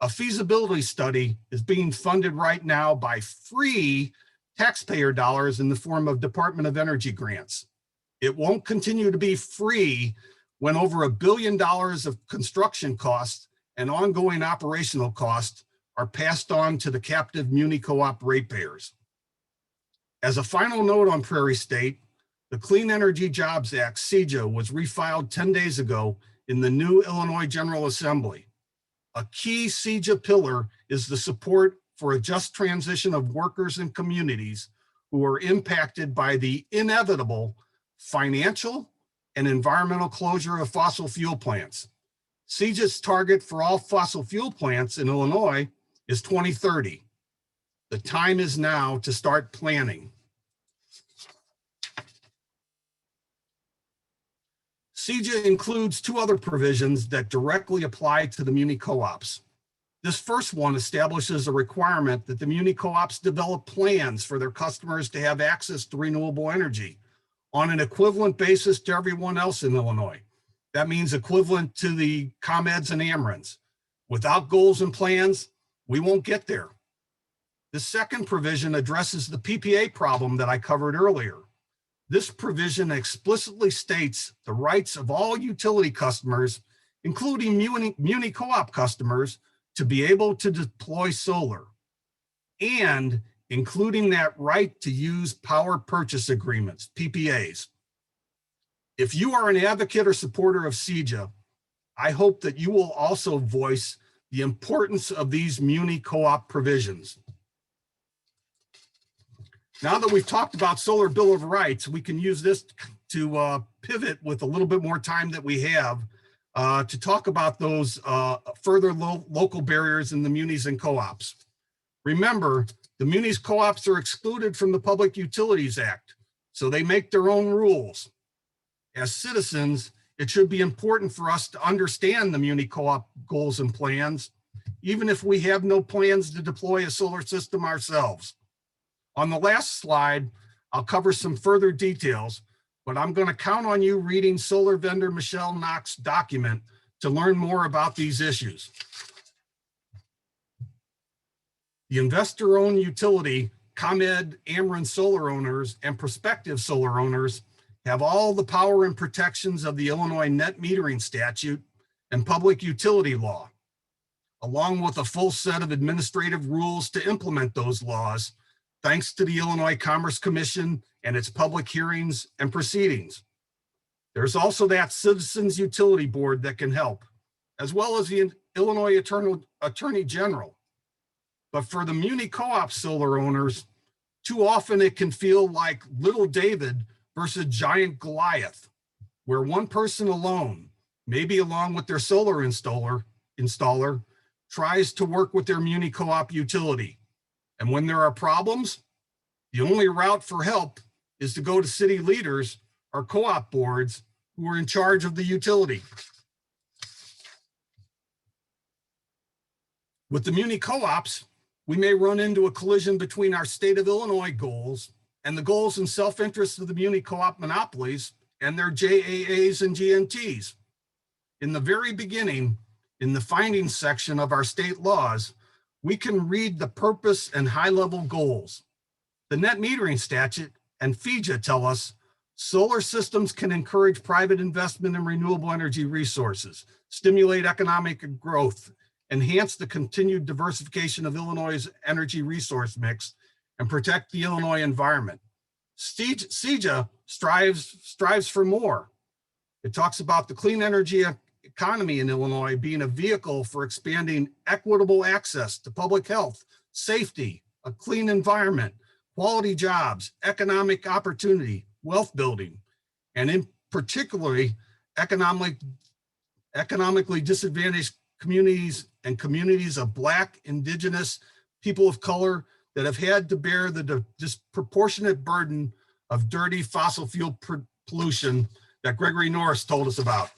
A feasibility study is being funded right now by free taxpayer dollars in the form of Department of Energy grants. It won't continue to be free when over $1 billion of construction costs and ongoing operational costs are passed on to the captive muni co-op ratepayers. As a final note on Prairie State, the Clean Energy Jobs Act, CEJA, was refiled 10 days ago in the new Illinois General Assembly. A key CEJA pillar is the support for a just transition of workers and communities who are impacted by the inevitable financial and environmental closure of fossil fuel plants. CEJA's target for all fossil fuel plants in Illinois is 2030. The time is now to start planning. CEJA includes 2 other provisions that directly apply to the muni co-ops. This first one establishes a requirement that the muni co-ops develop plans for their customers to have access to renewable energy on an equivalent basis to everyone else in Illinois. That means equivalent to the ComEds and Amrens. Without goals and plans, we won't get there. The second provision addresses the PPA problem that I covered earlier. This provision explicitly states the rights of all utility customers, including muni co-op customers, to be able to deploy solar, and including that right to use power purchase agreements, PPAs. If you are an advocate or supporter of CEJA, I hope that you will also voice the importance of these muni co-op provisions. Now that we've talked about Solar Bill of Rights, we can use this to pivot with a little bit more time that we have to talk about those further local barriers in the munis and co-ops. Remember, the munis co-ops are excluded from the Public Utilities Act, so they make their own rules. As citizens, it should be important for us to understand the muni co-op goals and plans, even if we have no plans to deploy a solar system ourselves. On the last slide, I'll cover some further details, but I'm going to count on you reading solar vendor Michelle Knox's document to learn more about these issues. The investor-owned utility, ComEd Ameren solar owners and prospective solar owners have all the power and protections of the Illinois net metering statute and public utility law, along with a full set of administrative rules to implement those laws, thanks to the Illinois Commerce Commission and its public hearings and proceedings. There's also that Citizens Utility Board that can help, as well as the Illinois Attorney General. But for the muni co-op solar owners, too often it can feel like little David versus giant Goliath, where one person alone, maybe along with their solar installer, tries to work with their muni co-op utility. And when there are problems, the only route for help is to go to city leaders or co-op boards who are in charge of the utility. With the muni co-ops, we may run into a collision between our state of Illinois goals and the goals and self-interest of the muni co-op monopolies and their JAAs and GNTs. In the very beginning, in the findings section of our state laws, we can read the purpose and high-level goals. The net metering statute and FEJA tell us solar systems can encourage private investment in renewable energy resources, stimulate economic growth, enhance the continued diversification of Illinois' energy resource mix, and protect the Illinois environment. CEJA strives for more. It talks about the clean energy economy in Illinois being a vehicle for expanding equitable access to public health, safety, a clean environment, quality jobs, economic opportunity, wealth building, and in particularly economically disadvantaged communities and communities of Black, Indigenous, people of color that have had to bear the disproportionate burden of dirty fossil fuel pollution that Gregory Norris told us about.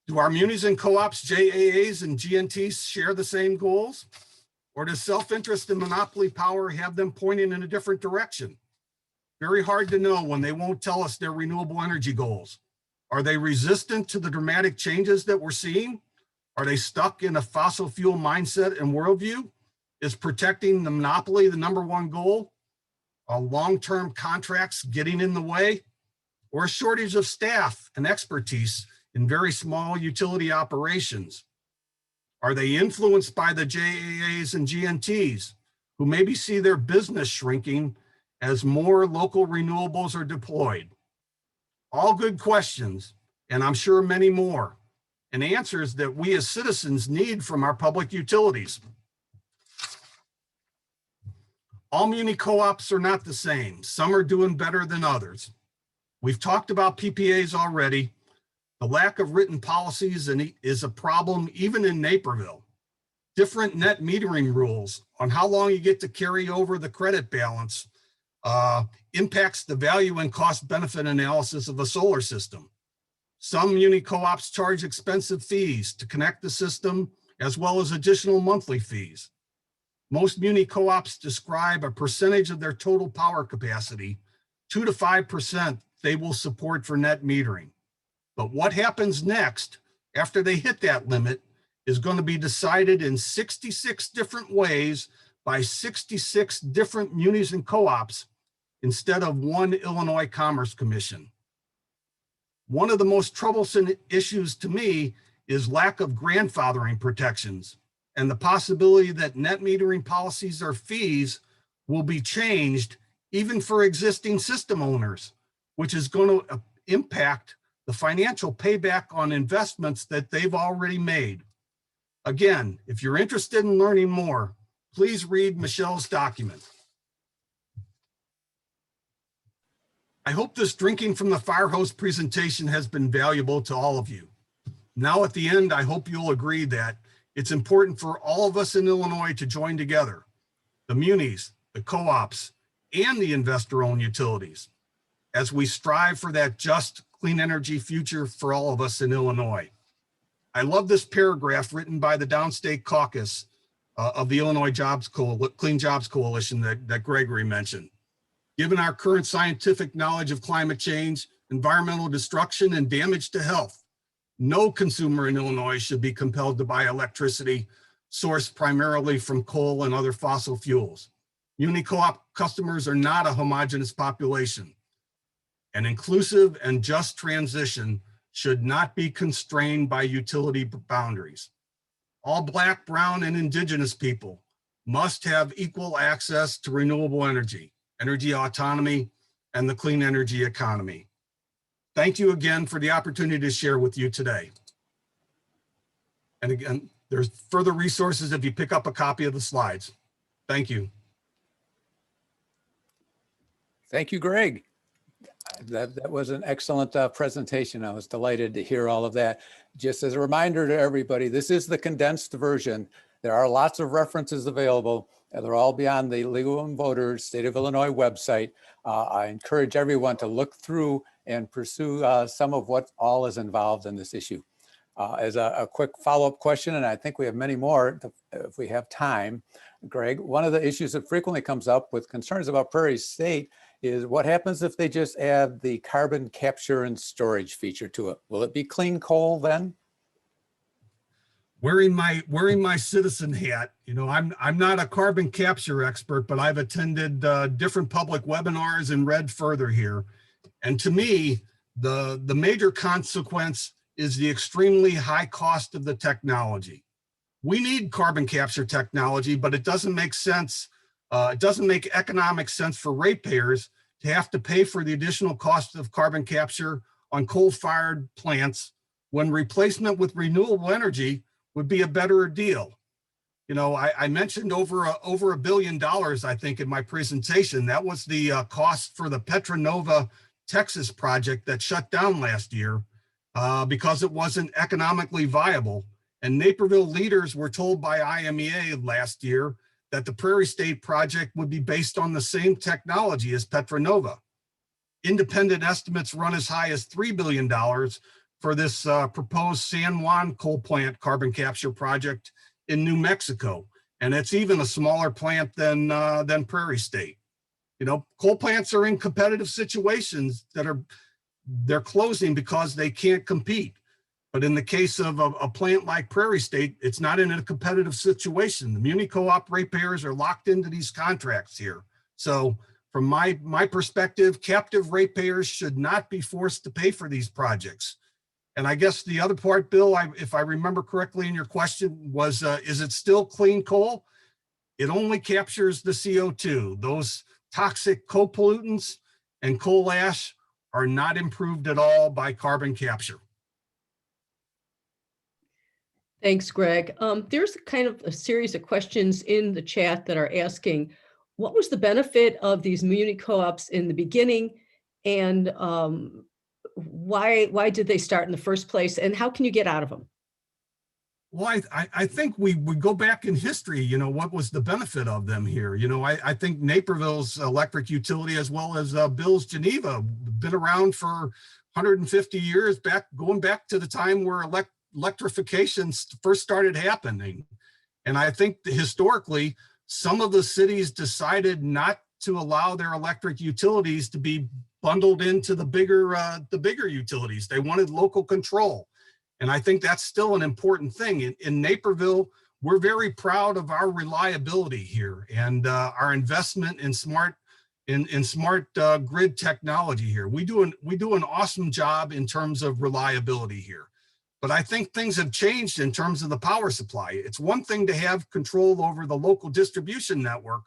Do our munis and co-ops, JAAs and GNTs share the same goals? Or does self-interest and monopoly power have them pointing in a different direction? Very hard to know when they won't tell us their renewable energy goals. Are they resistant to the dramatic changes that we're seeing? Are they stuck in a fossil fuel mindset and worldview? Is protecting the monopoly the #1 goal? Are long-term contracts getting in the way? Or a shortage of staff and expertise in very small utility operations? Are they influenced by the JAAs and GNTs who maybe see their business shrinking as more local renewables are deployed? All good questions, and I'm sure many more, and answers that we as citizens need from our public utilities. All muni co-ops are not the same. Some are doing better than others. We've talked about PPAs already. The lack of written policies is a problem even in Naperville. Different net metering rules on how long you get to carry over the credit balance impacts the value and cost benefit analysis of a solar system. Some muni co-ops charge expensive fees to connect the system, as well as additional monthly fees. Most muni co-ops describe a percentage of their total power capacity, 2 to 5% they will support for net metering. But what happens next after they hit that limit is going to be decided in 66 different ways by 66 different munis and co-ops instead of one Illinois Commerce Commission. One of the most troublesome issues to me is lack of grandfathering protections and the possibility that net metering policies or fees will be changed even for existing system owners, which is going to impact the financial payback on investments that they've already made. Again, if you're interested in learning more, please read Michelle's document. I hope this drinking from the fire hose presentation has been valuable to all of you. Now at the end, I hope you'll agree that it's important for all of us in Illinois to join together, the munis, the co-ops, and the investor-owned utilities, as we strive for that just, clean energy future for all of us in Illinois. I love this paragraph written by the Downstate Caucus of the Illinois Clean Jobs Coalition that Gregory mentioned. Given our current scientific knowledge of climate change, environmental destruction, and damage to health, no consumer in Illinois should be compelled to buy electricity sourced primarily from coal and other fossil fuels. Muni co-op customers are not a homogeneous population. An inclusive and just transition should not be constrained by utility boundaries. All Black, Brown, and Indigenous people must have equal access to renewable energy, energy autonomy, and the clean energy economy. Thank you again for the opportunity to share with you today. And again, there's further resources if you pick up a copy of the slides. Thank you. Thank you, Greg. That was an excellent presentation. I was delighted to hear all of that. Just as a reminder to everybody, this is the condensed version. There are lots of references available. They're all beyond the League of Women Voters State of Illinois website. I encourage everyone to look through and pursue some of what all is involved in this issue. As a quick follow-up question, and I think we have many more if we have time, Greg, one of the issues that frequently comes up with concerns about Prairie State is what happens if they just add the carbon capture and storage feature to it? Will it be clean coal then? Wearing my citizen hat, you know, I'm not a carbon capture expert, but I've attended different public webinars and read further here. And to me, the major consequence is the extremely high cost of the technology. We need carbon capture technology, but it doesn't make sense. It doesn't make economic sense for ratepayers to have to pay for the additional cost of carbon capture on coal-fired plants when replacement with renewable energy would be a better deal. You know, I mentioned over $1 billion, I think, in my presentation. That was the cost for the Petronova Texas project that shut down last year because it wasn't economically viable. And Naperville leaders were told by IMEA last year that the Prairie State project would be based on the same technology as Petronova. Independent estimates run as high as $3 billion for this proposed San Juan coal plant carbon capture project in New Mexico. And it's even a smaller plant than Prairie State. You know, coal plants are in competitive situations they're closing because they can't compete. But in the case of a plant like Prairie State, it's not in a competitive situation. The muni co-op ratepayers are locked into these contracts here. So from my perspective, captive ratepayers should not be forced to pay for these projects. And I guess the other part, Bill, if I remember correctly in your question, was is it still clean coal? It only captures the CO2. Those toxic co-pollutants and coal ash are not improved at all by carbon capture. Thanks, Greg. There's kind of a series of questions in the chat that are asking, what was the benefit of these muni co-ops in the beginning, and why did they start in the first place, and how can you get out of them? Well, I think we would go back in history, you know, what was the benefit of them here? You know, I think Naperville's electric utility, as well as Bill's Geneva, been around for 150 years, going back to the time where electrification first started happening. And I think that historically, some of the cities decided not to allow their electric utilities to be bundled into the bigger utilities. They wanted local control. And I think that's still an important thing. In Naperville, we're very proud of our reliability here and our investment in smart grid technology here. We do an awesome job in terms of reliability here. But I think things have changed in terms of the power supply. It's one thing to have control over the local distribution network,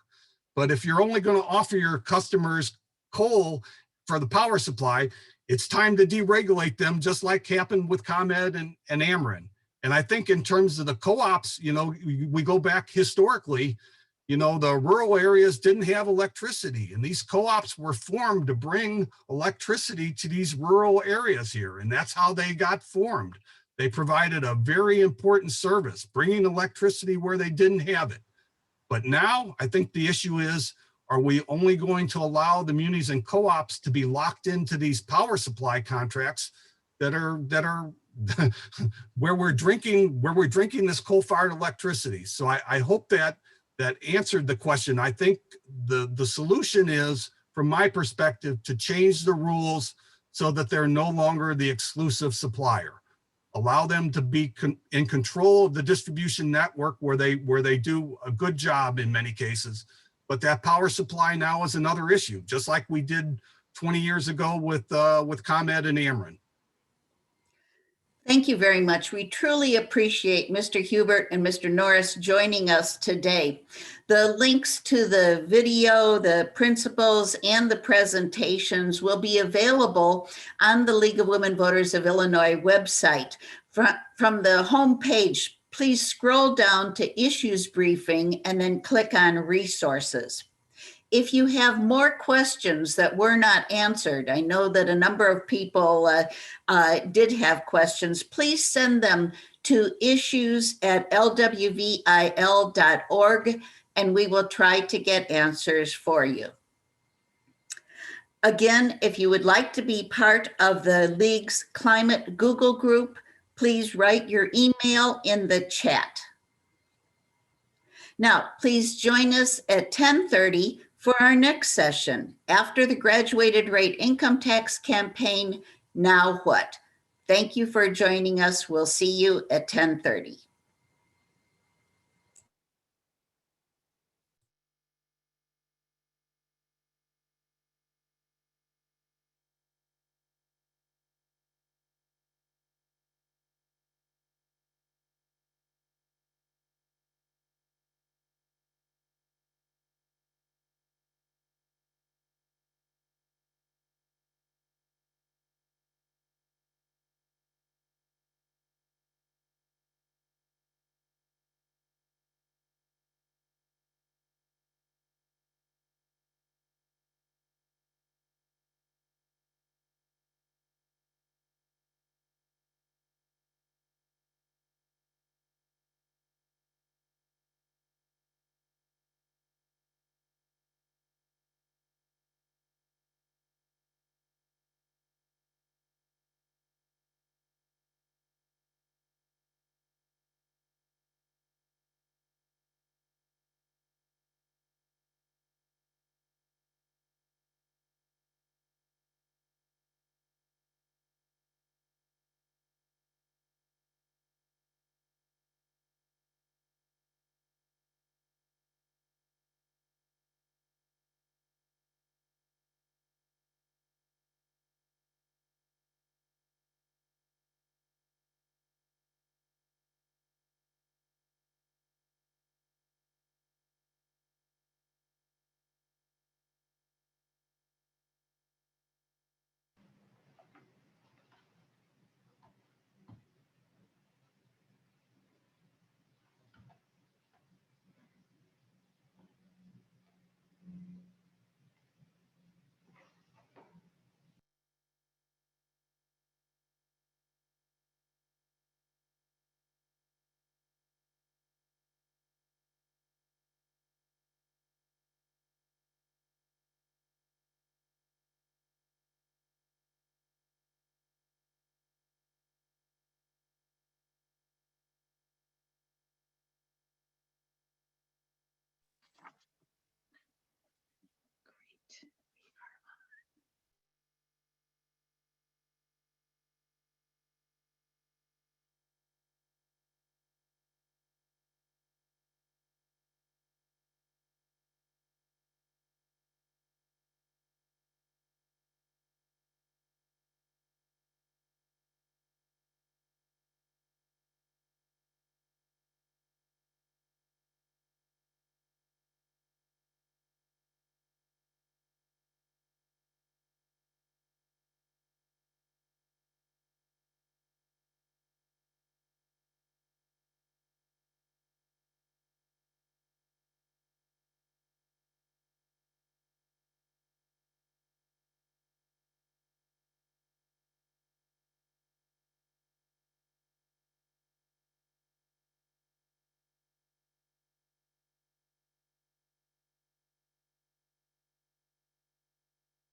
but if you're only going to offer your customers coal for the power supply, it's time to deregulate them, just like happened with ComEd and Ameren. And I think in terms of the co-ops, you know, we go back historically, you know, the rural areas didn't have electricity, and these co-ops were formed to bring electricity to these rural areas here. And that's how they got formed. They provided a very important service, bringing electricity where they didn't have it. But now I think the issue is, are we only going to allow the munis and co-ops to be locked into these power supply contracts that are where we're drinking this coal-fired electricity? So I hope that answered the question. I think the solution is, from my perspective, to change the rules so that they're no longer the exclusive supplier. Allow them to be in control of the distribution network where they do a good job in many cases. But that power supply now is another issue, just like we did 20 years ago with ComEd and Ameren. Thank you very much. We truly appreciate Mr. Hubert and Mr. Norris joining us today. The links to the video, the principles, and the presentations will be available on the League of Women Voters of Illinois website. From the homepage, please scroll down to Issues Briefing and then click on Resources. If you have more questions that were not answered, I know that a number of people did have questions, please send them to issues@lwvil.org, and we will try to get answers for you. Again, if you would like to be part of the League's Climate Google group, please write your email in the chat. Now, please join us at 10:30 for our next session. After the graduated rate income tax campaign, now what? Thank you for joining us. We'll see you at 10:30.